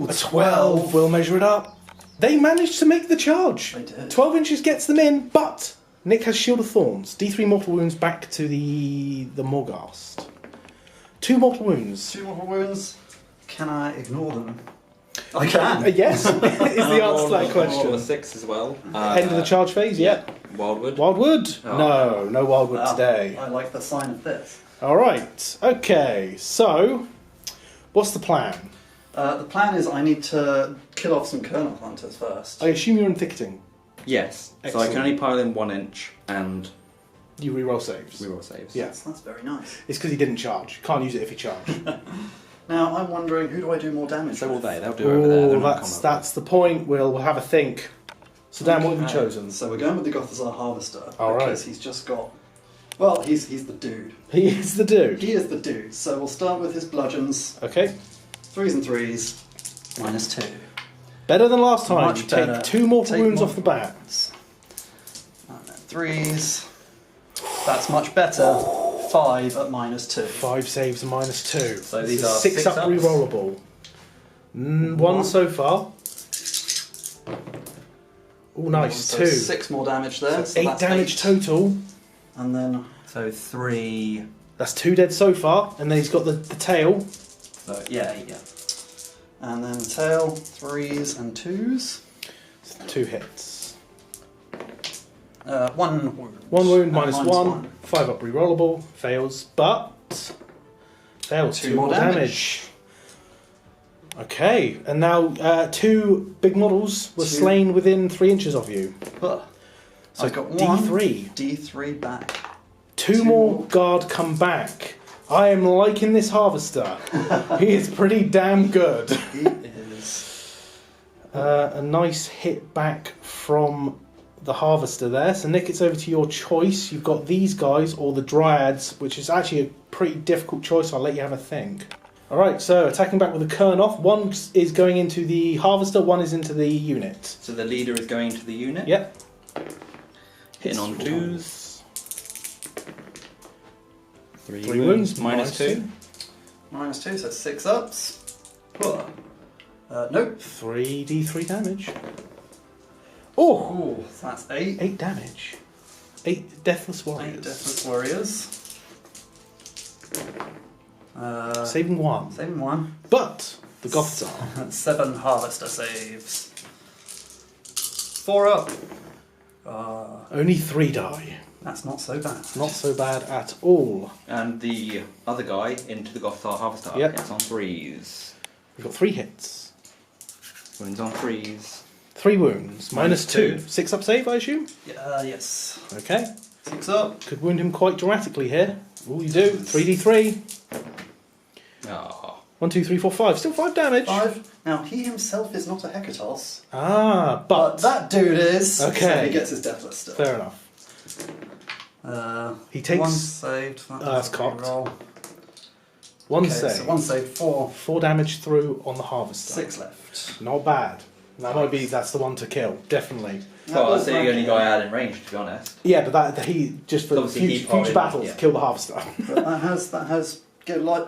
a 12. We'll measure it up. They managed to make the charge. They did. 12 inches gets them in, but Nick has Shield of Thorns. D3 mortal wounds back to the Morghast. 2 mortal wounds. 2 mortal wounds. Can I ignore them? I can. Yes, is the answer to that Roll question. a 6 as well. End of the charge phase, yeah. Wildwood. Wildwood? Oh. No Wildwood Wow. today. I like the sign of this. Alright, okay, so what's the plan? The plan is I need to kill off some Kurnoth Hunters first. I assume you're in thicketing. Yes. So I Excellent. can only pile in 1 inch and You reroll saves. reroll saves. Yeah. That's very nice. It's because he didn't charge. Can't use it if he charged. Now I'm wondering, who do I do more damage So will with? they. They'll do over there. Oh, They're not that's combat. that's the point. We'll have a think. So Dan, what have you Okay. chosen? So we're going with the Gothazar Harvester All right. because he's just got. Well, he's the dude. He is the dude. He is the dude. So we'll start with his bludgeons. Okay. 3s and 3s. -2. Better than last time. Much You take better. 2 mortal Take wounds more off the bat. And then 3s. That's much better. 5 at -2. 5 saves and -2. So This these is are 6 6 up ups? rerollable. 1 so far. Oh, nice. So 2. 6 more damage there. So 8 that's damage 8. total. And then So 3. That's 2 dead so far. And then he's got the tail. So yeah, 8, yeah. And then tail, 3s and 2s. 2 hits. 1 wound. 1 wound, And -1. 5 up rerollable. Fails, but fails. 2 2 more more damage. Okay, and now 2 big models were 2. slain within 3 inches of you. But So I've got 1 D3. D3 back. 2 2 more more. guard come back. I am liking this harvester. He is pretty damn good. He is. A nice hit back from the harvester there. So Nick, it's over to your choice. You've got these guys or the Dryads, which is actually a pretty difficult choice. I'll let you have a think. Alright, so attacking back with the Kurnoth. 1 is going into the harvester, 1 is into the unit. So the leader is going to the unit. Yep. Hitting on 2s. 3 wounds, -2. -2, so 6 ups. Nope. 3d3 damage. Oh! Ooh, that's 8. 8 damage. 8 deathless 8 warriors. Deathless Warriors. Saving 1. Saving 1. But the Goths are. 7 Harvester saves. 4 up. Only 3 die. That's not so bad. Not so bad at all. And the other guy into the Gothar Harvester. Yep. Hits on 3s. We've got 3 hits. Wounds on 3s. 3 wounds. -2. -2. 6 up save, I assume? Yes. Okay. 6 up. Could wound him quite dramatically here. All you do. 3d3. Ah. 1, 2, 3, 4, 5. Still 5 damage. 5. Now, he himself is not a Hecatos. Ah, But but. that dude is. So Okay. he gets his Deathless still. Fair enough. He takes 1 saved. that's cocked. Roll. 1 Okay, save. so 1 saved, 4. 4 damage through on the harvester. 6 left. Not bad. That's the one to kill. Definitely. Well, that's the only guy out in range, to be honest. Yeah, but he just for Obviously future, he probably- future battles, yeah. kill the harvester. But that has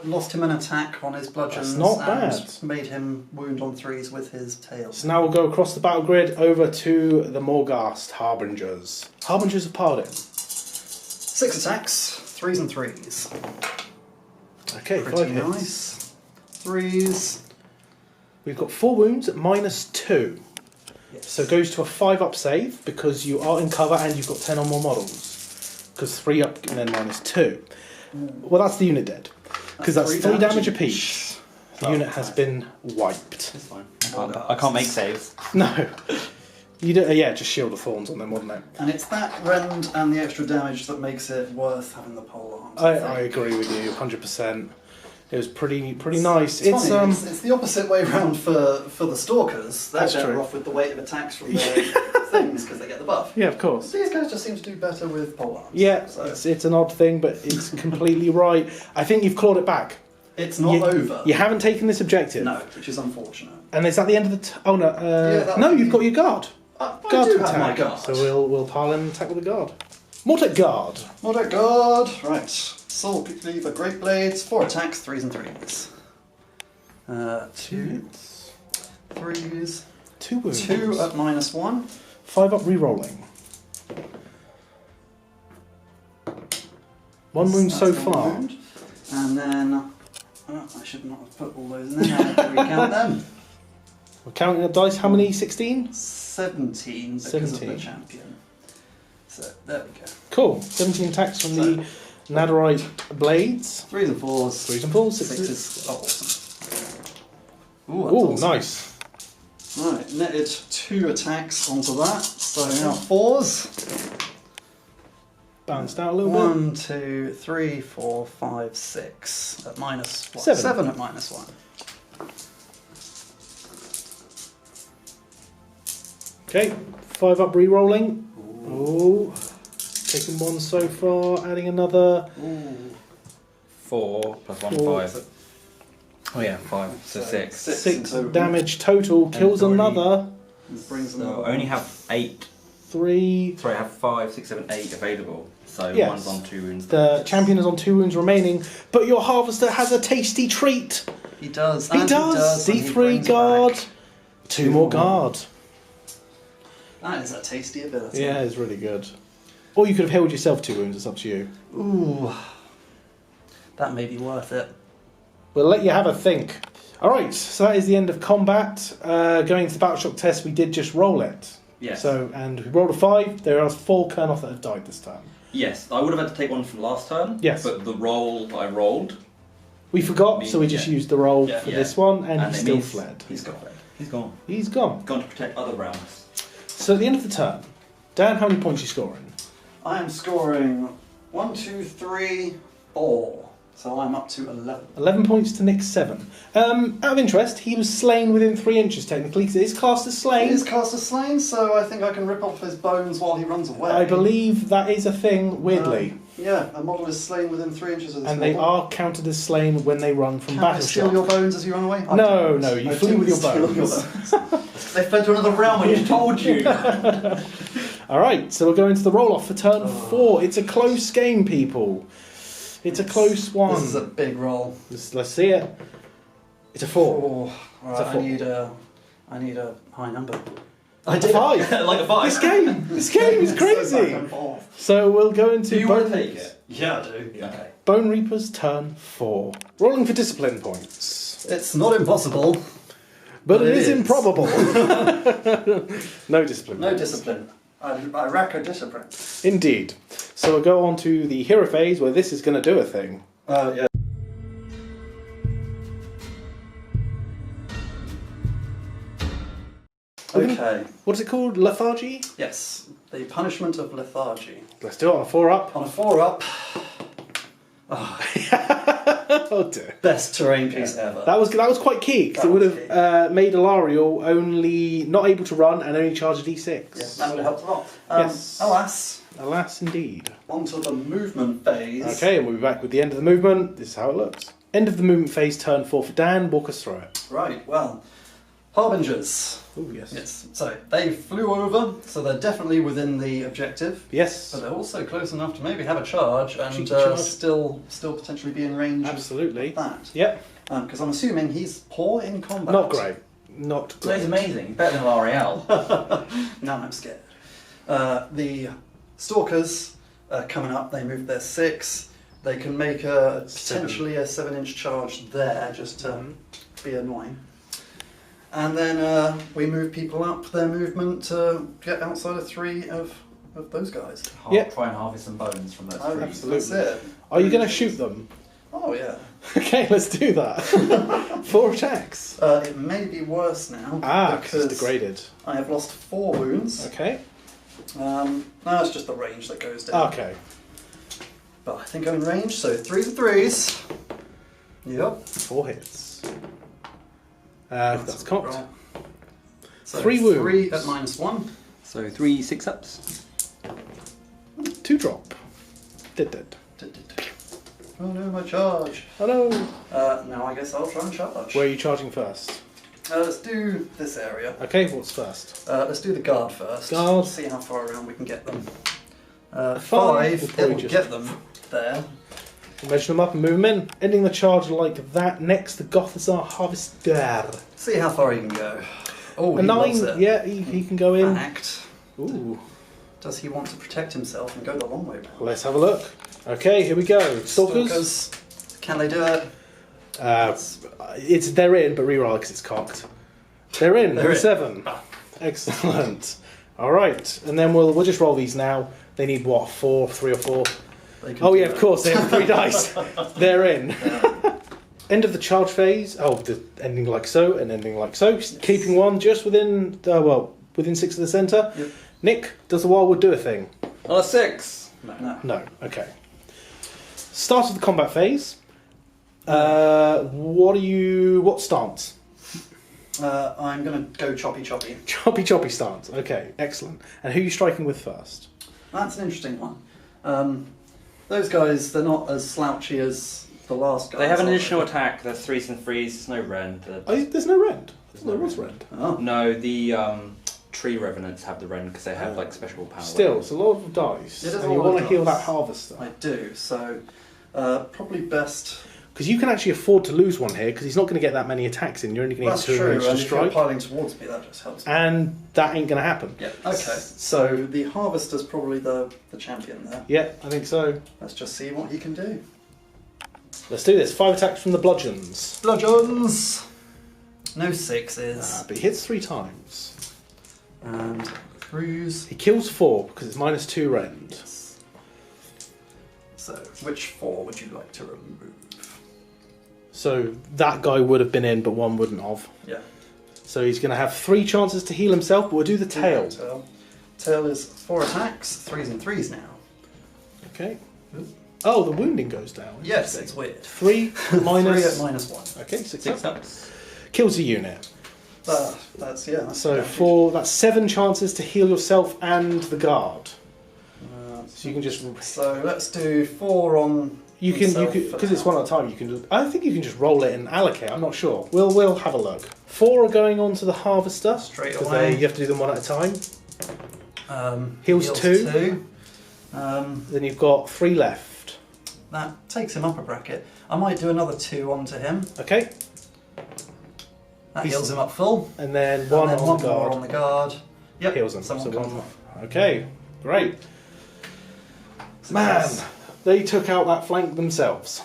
lost him an attack on his bludgeons That's not and bad. made him wound on 3s with his tail. So now we'll go across the battle grid over to the Morghast Harbingers. Harbingers have piled in. 6 attacks, 3s and 3s. Okay, 5 Pretty hits. nice. 3s. We've got 4 wounds at -2. Yes. So it goes to a 5 up save because you are in cover and you've got 10 or more models. Because 3 up and then -2. Well, that's the unit dead. Because that's 3 damage apiece. The unit has been wiped. It's fine. I can't make saves. No. You do, yeah, just Shield of Thorns on them, wasn't it? And it's that rend and the extra damage that makes it worth having the pole arms. I agree with you, 100%. It was pretty nice. It's funny, it's the opposite way round for the Stalkers. They're That's better true. off with the weight of attacks from their things because they get the buff. Yeah, of course. These guys just seem to do better with pole arms. Yeah, So, it's an odd thing, but it's completely right. I think you've clawed it back. It's not over. You haven't taken this objective. No, which is unfortunate. And is that the end of the... oh, no. No, you've got your guard. I Guard do to have attack. my guard. So we'll pile in and attack with the guard. Mortar guard. Mortar guard. Right. Sword Cleaver, Great Blades. 4 attacks, 3s and 3s. 2 3s. 2 wounds. 2 at -1. 5 up re-rolling. 1 wound That's so the far. wound. And then... I should not have put all those in there. I have to recount them. We're counting the dice. How many? 16? 17 because 17. of the champion. So, there we go. Cool. 17 attacks from the Netherite blades. 3s and 4s. 3s and 4s. 6s. Oh, awesome. Ooh, Ooh, awesome. nice. Right, netted 2 attacks onto that. So now 4s. Balanced out a little bit. 1, 2, 3, 4, 5, 6 at -1. 7. 7 at -1. Okay. 5 up re-rolling. Ooh. Taking 1 so far. Adding another. Ooh. 4 plus 1, 4. 5. Oh yeah, 5. So 6. 6 total. damage total. Kills already- another. Brings So another I only have 8. 3. Sorry, I have 5, 6, 7, 8 available. So Yes. one's on 2 wounds. The champion is on 2 wounds remaining, but your harvester has a tasty treat. He does. He and does. and he D3 brings guard. back 2 more guard. That is a tasty ability. Yeah, it's really good. Or you could have healed yourself 2 wounds. It's up to you. Ooh. That may be worth it. We'll let you have a think. Alright, so that is the end of combat. Going to the battle shock test, we did just roll it. Yes. So, and we rolled a 5. There are 4 Kurnoth that have died this time. Yes, I would have had to take one from last turn. Yes. But the roll I rolled. We forgot, so we just used the roll for this one, and he it still means fled. He's gone. He's gone. He's gone. Gone to protect other realms. So at the end of the turn, Dan, how many points are you scoring? I am scoring 1, 2, 3, 4. So I'm up to 11. 11 points to Nick's 7. Out of interest, he was slain within 3 inches technically, because it is classed as slain. He is cast as slain, so I think I can rip off his bones while he runs away. I believe that is a thing, weirdly. Yeah, a model is slain within 3 inches of this And they model. are counted as slain when they run from Can I battle steal shock. your bones as you run away? I No, don't. no, you I flew didn't with your steal bones. They fled to another realm. I just told you. Alright, so we're going to the roll-off for turn 4. It's a close game, people. It's a close one. This is a big roll. Let's see it. It's a 4. Oh, right, It's a 4. I need a high number. I did 5. Like a 5. This game is So back crazy. and forth. So we'll go into Do you want to take it? Yeah, I do. Okay. Bone Reapers turn 4. Rolling for discipline points. It's not impossible. But it is improbable. No discipline. No points. discipline. I rack a discipline. Indeed. So we'll go on to the hero phase where this is going to do a thing. Yeah. Okay. What's it called? Lethargy? Yes. The punishment of lethargy. Let's do it on a 4 up. On a 4 up. Oh dear. Best terrain piece ever. That was quite key because it That would was have made Alarielle only not able to run and only charge a d6. Yeah, that would have helped a lot. Yes. Alas, Alas, indeed. onto the movement phase. Okay, and we'll be back with the end of the movement. This is how it looks. End of the movement phase, turn 4 for Dan. Walk us through it. Right, well, Harbingers. Oh yes. Yes, so they flew over, so they're definitely within the objective. Yes. But they're also close enough to maybe have a charge and Cheeky charge. still potentially be in range Absolutely. of that. Yep. Because I'm assuming he's poor in combat. Not great. Not So he's great. amazing. He's better than L'Oreal. Now I'm scared. The Stalkers are coming up, they move their 6. They can make potentially a 7-inch charge there just to be annoying. And then we move people up their movement to get outside of 3 of those guys. Yeah. Try and harvest some bones from those Oh, trees. absolutely. That's it. Are you going to shoot them? Oh, yeah. Okay, let's do that. 4 attacks. It may be worse now. Because it's degraded. I have lost 4 wounds. Okay. No, it's just the range that goes down. Okay. But I think I'm in range, so 3 to 3s. Yep. 4 hits. That's cocked. Roll. So 3 wounds. 3 at -1. So 3 6-ups. 2 drop. Dead. Oh no, my charge. Oh no. Now I guess I'll try and charge. Where are you charging first? Let's do this area. Okay, what's first? Let's do the guard first. Guard. See how far around we can get them. 5, We'll probably it'll just- get them there. Measure them up and move them in. Ending the charge like that. Next, the Gothizzar Harvester. See how far he can go. Oh, A he 9, loves it. yeah, he can go in. Fact. Ooh. Does he want to protect himself and go the long way round? Let's have a look. Okay, here we go. Stalkers. Can they do it? They're in, but reroll because it's cocked. They're in. They're in. 7. Excellent. All right, and then we'll just roll these now. They need what? 4, 3 or 4. They can Oh do yeah, it. of course. They have 3 dice. They're in. End of the charge phase. Oh, the ending like so and ending like so. Keeping one just within within 6 of the centre. Yep. Nick, does the Wildwood do a thing? On a 6. No. No. Okay. Start of the combat phase. What stance? I'm going to go choppy. Choppy stance. Okay, excellent. And who are you striking with first? That's an interesting one. Those guys, they're not as slouchy as the last guys. They have an are they? additional attack. They're 3s and 3s. There's no rend. Oh, there's no rend. There's There no was rend. rend. Oh. No, the tree revenants have the rend because they have like special power. Still, it's a lot of dice. It is a And you lot of want to heal dice. that harvester. I do, so probably best. Because you can actually afford to lose one here, because he's not going to get that many attacks in. You're only going to That's get 2 true, range to and if you're strike. piling towards me, that just helps. And that ain't going to happen. Yeah. Okay, so the Harvester's probably the champion there. Yeah, I think so. Let's just see what he can do. Let's do this. 5 attacks from the bludgeons. Bludgeons! No 6s. But he hits 3 times. And cruise. He kills 4 because it's -2 rend. Yes. So, which 4 would you like to remove? So that guy would have been in, but one wouldn't have. Yeah. So he's going to have 3 chances to heal himself, but we'll do the tail. Tail is 4 attacks, 3s and 3s now. Okay. Oh, the wounding goes down. Yes, it's weird. 3 minus... 3 at -1. Okay, 6 6 up. up. Kills a unit. That's yeah. That's So damage. that's 7 chances to heal yourself and the guard. So you can just... So let's do 4 on. You can himself for because it's now. one at a time. You can just, I think you can just roll it and allocate. I'm not sure. We'll have a look. 4 are going on to the harvester Straight because away. you have to do them one at a time. Heals Heals 2. 2. Then you've got 3 left. That takes him up a bracket. I might do another 2 onto him. Okay, That He's- heals him up full. and then And one then on one the more guard on the guard. Yep. heals them. Someone So comes one. off. Okay, great. Man, Success. they took out that flank themselves.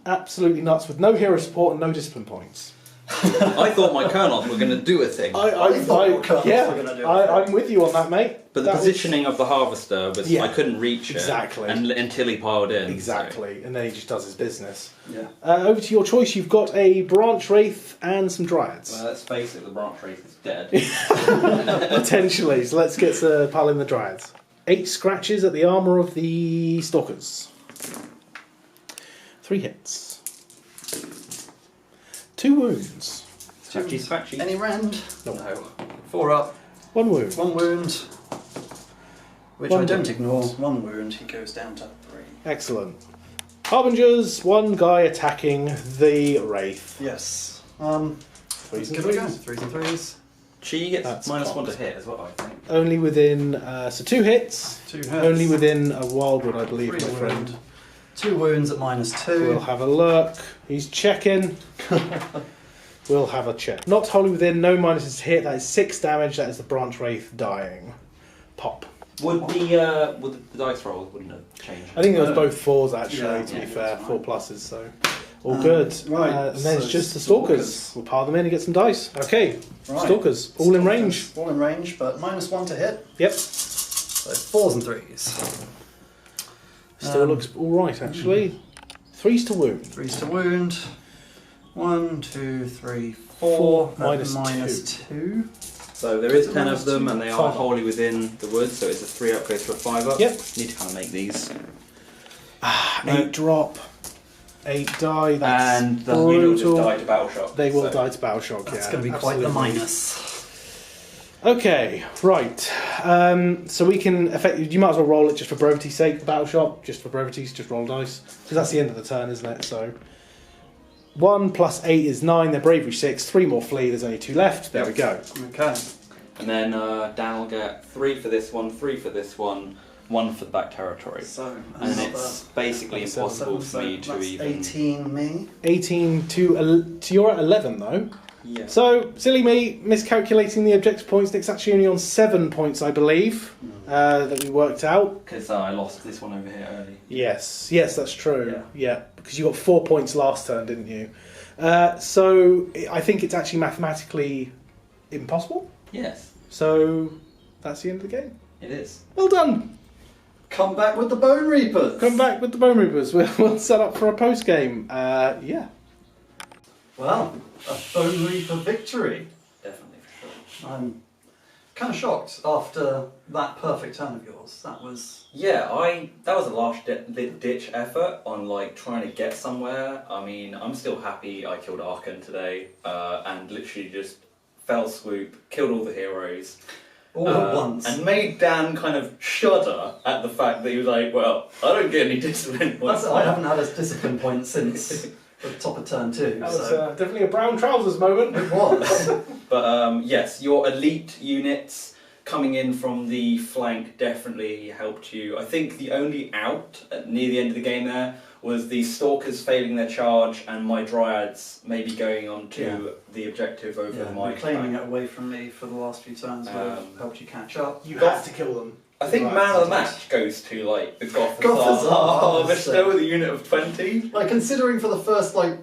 Absolutely nuts with no hero support and no discipline points. I thought my Kurnoth were going to do a thing. I thought your Kurnoths yeah, were gonna do it. I'm with you on that, mate. But the That was- positioning of the harvester was Yeah. I couldn't reach it Exactly. until he piled in. Exactly, and then he just does his business. Yeah. Over to your choice, you've got a Branchwraith and some Dryads. So, well, let's face it, the Branchwraith is dead. Potentially, so let's get to piling the Dryads. 8 scratches at the armour of the Stalkers. 3 hits. 2 wounds. Scratchy. Any rend? Nope. No. 4 up. 1 wound. 1 wound. Which One I don't wound. ignore. 1 wound. He goes down to 3. Excellent. Harbingers, 1 guy attacking the Wraith. Yes. 3s and Give it a go. 3s. 3s and 3s. She gets That's -1 to cocked. hit as well, I think. Only within, so 2 hits. 2 hits. Only within a wildwood, I believe, 3 my friend. wound. 2 wounds at -2. We'll have a look. He's checking. We'll have a check. Not wholly within, no minuses to hit. That is 6 damage. That is the Branchwraith dying. Pop. Would the dice roll wouldn't have changed? I think it was both 4s actually, Yeah, to yeah, be fair. that's 4 fine. pluses, so all good. right, And then so it's just the Stalkers. We'll pile them in and get some dice. Okay, Right. Stalkers, all in range. All in range, but -1 to hit. Yep, So 4s and 3s. still looks all right actually. 3s to wound. 3s to wound. 1, 2, 3, 4, 4. minus -2. So there is 10 of them, and they are 5 up. wholly within the woods. So it's a 3 up goes to a 5 up. Yep. Need to kind of make these. 8 drop, 8 die. That's And the unit will just brutal. die to battle shock. They will so. die to battle shock. That's yeah, going to be quite the absolutely. minus. Okay, right. So we can you might as well roll it just for brevity's sake, the battle shot, just for brevity's, just roll dice. Because that's the end of the turn, isn't it? So 1 + 8 is 9, they're bravery 6, 3 more flee, there's only 2 left. There we go. Okay. And then Dan will get 3 for this one, 3 for this one, 1 for the back territory. So, And it's basically impossible for me to that's even... 18 me. 18 to you're at 11 though. Yeah. So, silly me, miscalculating the objective points. Nick's actually only on 7 points, I believe, that we worked out. Because I lost this one over here early. Yes, that's true. Yeah, because you got 4 points last turn, didn't you? So, I think it's actually mathematically impossible. Yes, So, that's the end of the game. it is. Well done. Come back with the Bonereapers. Come back with the Bonereapers. We'll set up for a post game. Yeah. Well, a Bonereaper victory. Definitely, for sure. I'm kind of shocked after that perfect turn of yours. That was... Yeah, that was a last ditch effort on like trying to get somewhere. I mean, I'm still happy I killed Arkhan today and literally just fell swoop, killed all the heroes. All at once. And made Dan kind of shudder at the fact that he was like, well, I don't get any discipline points. I haven't had a discipline point since the top of turn 2. That was definitely a brown trousers moment. It was. But yes, your elite units coming in from the flank definitely helped you. I think the only out near the end of the game there was the Stalkers failing their charge and my Dryads maybe going on to the objective over my reclaiming it away from me for the last few turns would have helped you catch up. You have to kill them. I think Right, man of the sometimes. match goes to like the Gothazar Gothazar Harvester with a unit of 20. Like, considering for the first, like,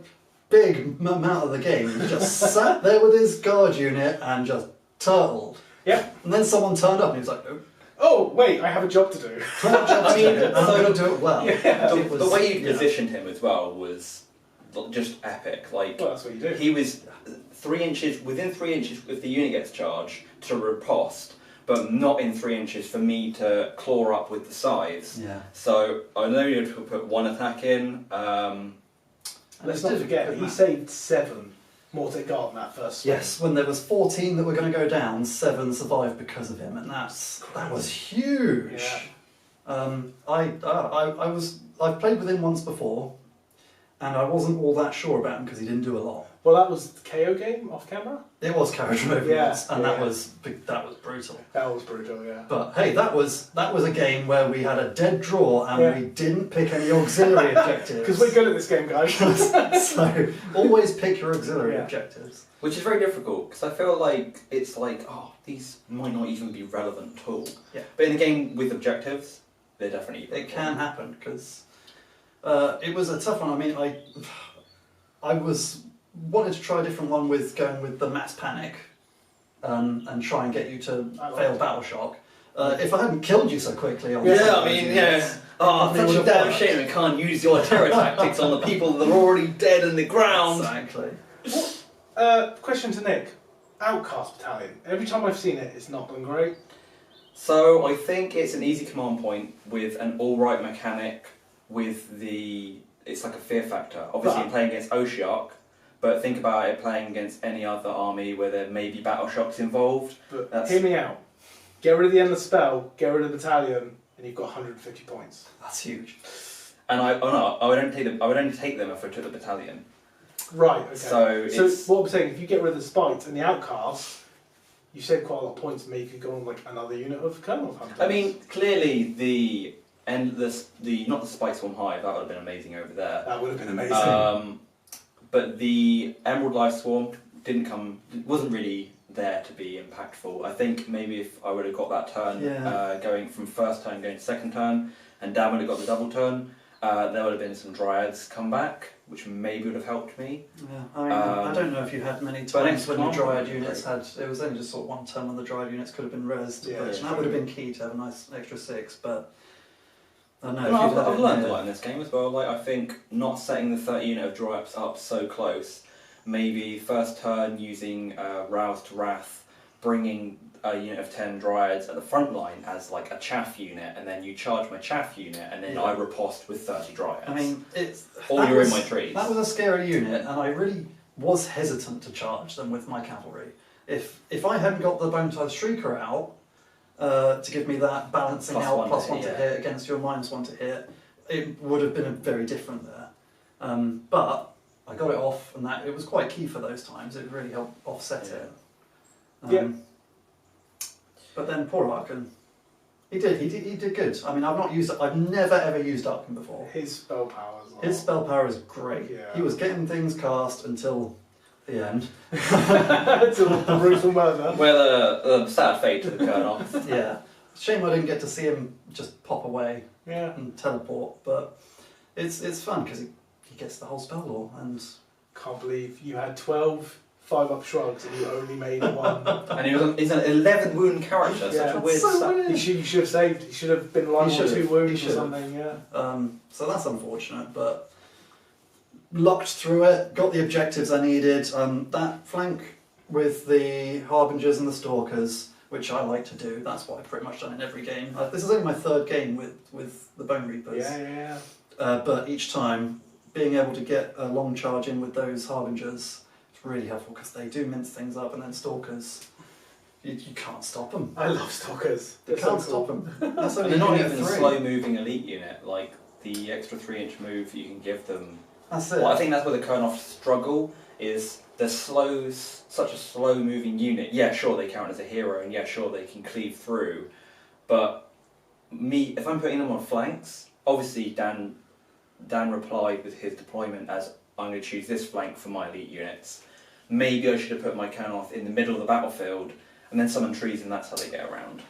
big amount of the game, he just sat there with his guard unit and just turtled. Yep. And then someone turned up and he was like, oh, Oh, wait, I have a job to do. I mean, I'm going to do it well. Yeah. It was- the way you yeah. positioned him as well was just epic. Like Well, that's what you do. he was 3 inches within 3 inches if the unit gets charged to riposte, but not in 3 inches for me to claw up with the scythes. Yeah. So I know you had to put 1 attack in. Let's not forget, he saved 7 Mortar Guard in that first swing. Yes, when there was 14 that were going to go down, 7 survived because of him, and that was huge. Yeah. I've played with him once before, and I wasn't all that sure about him because he didn't do a lot. Well, that was the KO game off camera. It was carriage removal, Yeah, once, and yeah. that was brutal. That was brutal, yeah. But hey, that was a game where we had a dead draw and Yeah. we didn't pick any auxiliary objectives. Because we're good at this game, guys. So always pick your auxiliary Yeah. objectives. Which is very difficult because I feel like it's like, oh, these might not even be relevant at all. Yeah. But in a game with objectives, they're definitely It can happen because it was a tough one. I mean, I wanted to try a different one with going with the mass panic and try and get you to fail battle shock. If I hadn't killed you so quickly, on Yeah, some I of mean, those yeah. units, Oh, they such a would've damn worked. shame we can't use your terror tactics on the people that are already dead in the ground. Exactly. Question to Nick. Outcast Battalion. Every time I've seen it, it's not been great. So I think it's an easy command point with an alright mechanic with it's like a fear factor. Obviously you're playing against Ossiarch, but think about it playing against any other army where there may be battle shocks involved. But hear me out. Get rid of the endless spell, get rid of the battalion, and you've got 150 points. That's huge. And I would only take them. I would only take them if I took the battalion. Right, okay. So what I'm saying, if you get rid of the Spite and the Outcast, you saved quite a lot of points and maybe you could go on like another unit of Kurnoth Hunters. I mean, clearly not the Spike Swarm Hive, that would have been amazing over there. That would have been amazing. But the Emerald Life Swarm wasn't really there to be impactful. I think maybe if I would have got that turn going from first turn going to second turn, and Dan would have got the double turn, there would have been some Dryads come back, which maybe would have helped me. Yeah, I mean, I don't know if you had many but times when the next Dryad command units it was only just sort of one turn when the Dryad units could have been rezzed. Yeah, But it's that would have been key to have a nice extra 6, but I don't know. Well, if you'd had I've it learned a near- lot in this game as well. Like I think not setting the 30 unit of Dryads up so close. Maybe first turn using Rouse to Wrath, bringing a unit of 10 Dryads at the front line as like a chaff unit, and then you charge my chaff unit, and then I riposte with 30 Dryads. I mean, or you're in my trees. That was a scary unit, and I really was hesitant to charge them with my cavalry. If I hadn't got the Bone-Tithe Shrieker out to give me that balancing out +1 to hit against your -1 to hit, it would have been very different there. But I got it off, and it was quite key for those times. It really helped offset it. But then poor Arkhan, he did good. I mean, I've never ever used Arkhan before. His spell power as well. His spell power is great. Yeah. He was getting things cast until the end. Until the brutal murder. Well, sad fate to the Kurnoth. Yeah. Shame I didn't get to see him just pop away Yeah. and teleport, but it's fun because he gets the whole spell lore, and Can't believe you had 12 5-up shrugs and you only made one. And he's an 11 wound character, such a weird so stuff. weird. You should have saved. He should have been like He 1 or should 2 have. wounds He or should something, yeah. so that's unfortunate, but locked through it, got the objectives I needed. That flank with the Harbingers and the Stalkers, which I like to do, that's what I've pretty much done in every game. This is only my 3rd game with the Bonereapers. Yeah. But each time, being able to get a long charge in with those Harbingers, it's really helpful because they do mince things up, and then Stalkers, you can't stop them. I love Stalkers. You They're can't so stop cool. them. That's And only they're not unit even a 3. slow-moving elite unit. Like, the extra 3-inch move you can give them. That's it. Well, I think that's where the Kurnoth struggle is. They're such a slow-moving unit. Yeah, sure, they count as a hero, and yeah, sure, they can cleave through. But if I'm putting them on flanks, obviously Dan replied with his deployment as, I'm going to choose this flank for my elite units. Maybe I should have put my Kurnoth in the middle of the battlefield, and then summon trees, and that's how they get around.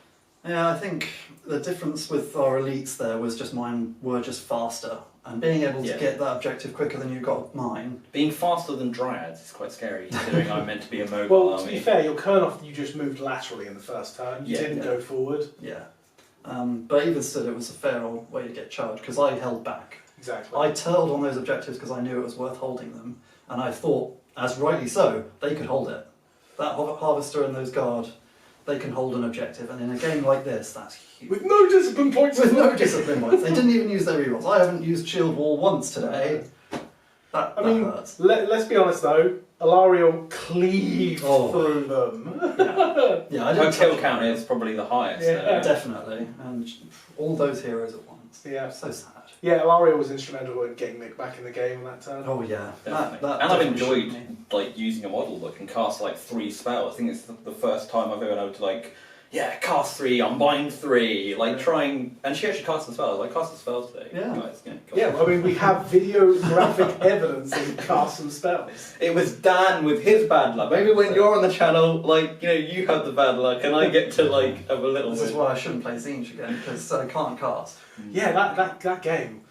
Yeah, I think the difference with our elites there was just mine were just faster, and being able to get that objective quicker than you got mine. Being faster than Dryads is quite scary, considering I'm meant to be a mobile Well, army. to be fair, your Kurnoth, you just moved laterally in the first turn. You didn't go forward. Yeah. But even still, it was a fair old way to get charged, because I held back. Exactly. I turled on those objectives because I knew it was worth holding them, and I thought, as rightly so, they could hold it. That Harvester and those Guard, they can hold an objective, and in a game like this, that's huge. With no discipline points. With no discipline points. They didn't even use their rerolls. I haven't used Shield Wall once today. That hurts. Let's be honest though, Alarielle cleaved through them. Yeah, I Her didn't kill touch count them. is probably the highest. Yeah. Definitely, and all those heroes at once. Yeah. So sad. Yeah, Alarielle was instrumental in getting Nick back in the game on that turn. Oh yeah, Definitely. that And I've definitely enjoyed shook me. like using a model that can cast like 3 spells. I think it's the first time I've ever been able to like, cast 3, unbind 3, like trying. And she actually cast the spells. I cast the spells today. Yeah. Guys, go Yeah, on. I mean, we have video graphic evidence that he cast some spells. It was Dan with his bad luck. Maybe when you're on the channel, like you have the bad luck, and I get to like have a little. This is bit. why I shouldn't play Zinch again, because I can't cast. Yeah, that game.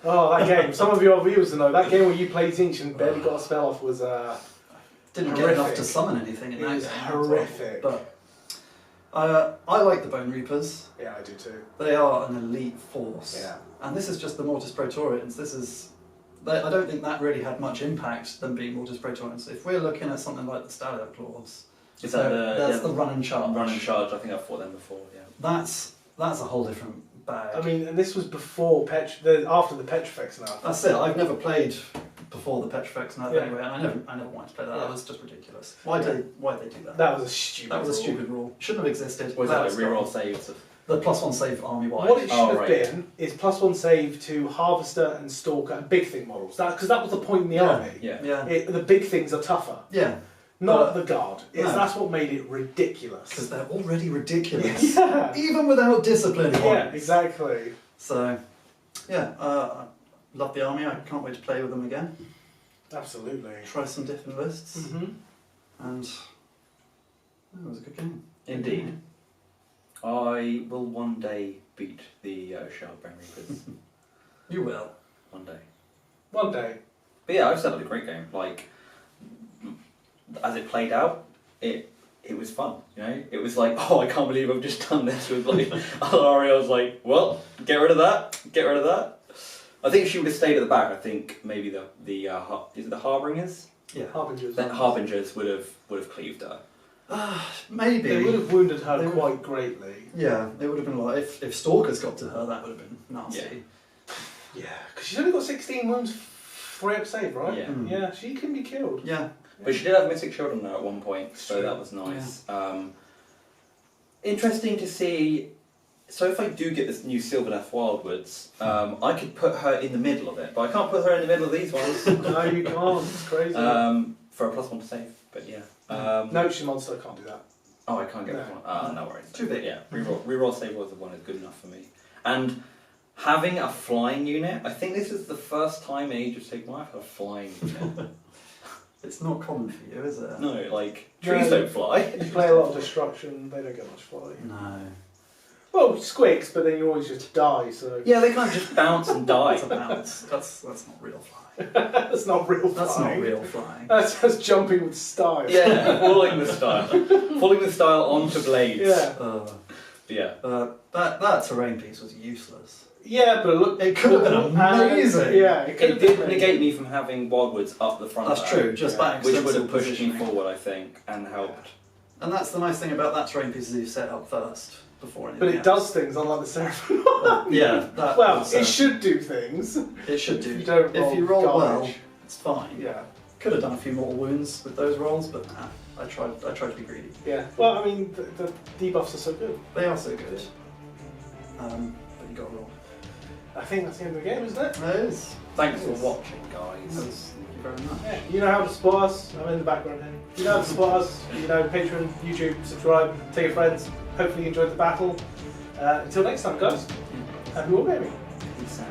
Oh, that game. Some of your viewers will know that game where you played Zinch and barely got a spell off was Didn't get horrific. enough to summon anything in It that was game. horrific. But I like the Bonereapers. Yeah, I do too. They are an elite force. Yeah. And this is just the Mortis Praetorians. I don't think that really had much impact than being Mortis Praetorians. If we're looking at something like the Stallion Claws, Is that that's the run and charge. Run and charge. I think I've fought them before. Yeah. That's a whole different bag. I mean, and this was before after the Petrifex now. That's it. I've never played before the Petrifex now anyway, and I never wanted to play that. Yeah. That was just ridiculous. Why'd they do that? That was a stupid That was a rule. stupid rule. Shouldn't have existed. Was Glad that it's a reroll gone. saves? The +1 save army wide. What it should have right. been is +1 save to Harvester and Stalker and big thing models. Because that was the point in the army. Yeah. Yeah. The big things are tougher, Yeah. not the guard. No. That's what made it ridiculous. Because they're already ridiculous. Yeah. Even without discipline Yeah, points. exactly. So, yeah, I love the army. I can't wait to play with them again. Absolutely. Try some different lists. Mm-hmm. And it was a good game. Indeed. I will one day beat the Ossiarch Bonereapers. You will. One day. One day. But yeah, I've said it was a great game. Like, as it played out, it was fun, you know? It was like, oh, I can't believe I've just done this with, like, Alarielle was like, well, get rid of that, get rid of that. I think if she would have stayed at the back, I think maybe is it the Harbingers? Yeah. Harbingers. The Harbingers would have cleaved her. Maybe. They would have wounded her They would- quite greatly. Yeah, it would have been like, if Stalkers got to her, that would have been nasty. Yeah, because she's only got 16 wounds, 3-up save, right? Yeah. Mm. Yeah, she can be killed. Yeah. But she did have Mystic Shield on her at one point, so that was nice. Interesting to see. So if I do get this new Sylvaneth Wildwoods, I could put her in the middle of it, but I can't put her in the middle of these ones. No, you can't. It's crazy. For a +1 to save, but yeah. No, she's a monster. I can't do that. Oh, I can't get No. one. No worries. Too big. Yeah, reroll save was the one is good enough for me. And having a flying unit, I think this is the first time in Age of Sigmar I've had a flying unit. It's not common for you, is it? No, like, trees don't fly. You play a lot of destruction, they don't get much fly. No. Well, squigs, but then you always just die, so... Yeah, they can't just bounce and die. That's a bounce. That's not real flying. That's not real flying. That's not real flying. That's jumping with style. Yeah, falling the style. Falling the style onto blades. Yeah. Yeah. That terrain piece was useless. Yeah, but look... It could have been amazing. Yeah, it could It have did been negate me from having Wildwoods up the front. That's true, just that which would have extensive pushed me positioning. forward, I think, and helped. And that's the nice thing about that terrain piece is you set it up first before anything But it else. does things, unlike the Seraphim. Yeah. That Well, was, it should do things. It should do. If you don't If you roll garbage. well, it's fine. Yeah. Could have done a few more wounds with those rolls, but nah, I tried to be greedy. Yeah. Well, I mean, the debuffs are so good. They are so good. But you got to roll. I think that's the end of the game, isn't it? It is. Thanks for watching, guys. Thank you very much. Yeah. You know how to support us. I'm in the background here. You know how to support us. You know, Patreon, YouTube, subscribe, tell your friends. Hopefully you enjoyed the battle. Until next time, guys. Happy wargaming. Peace out.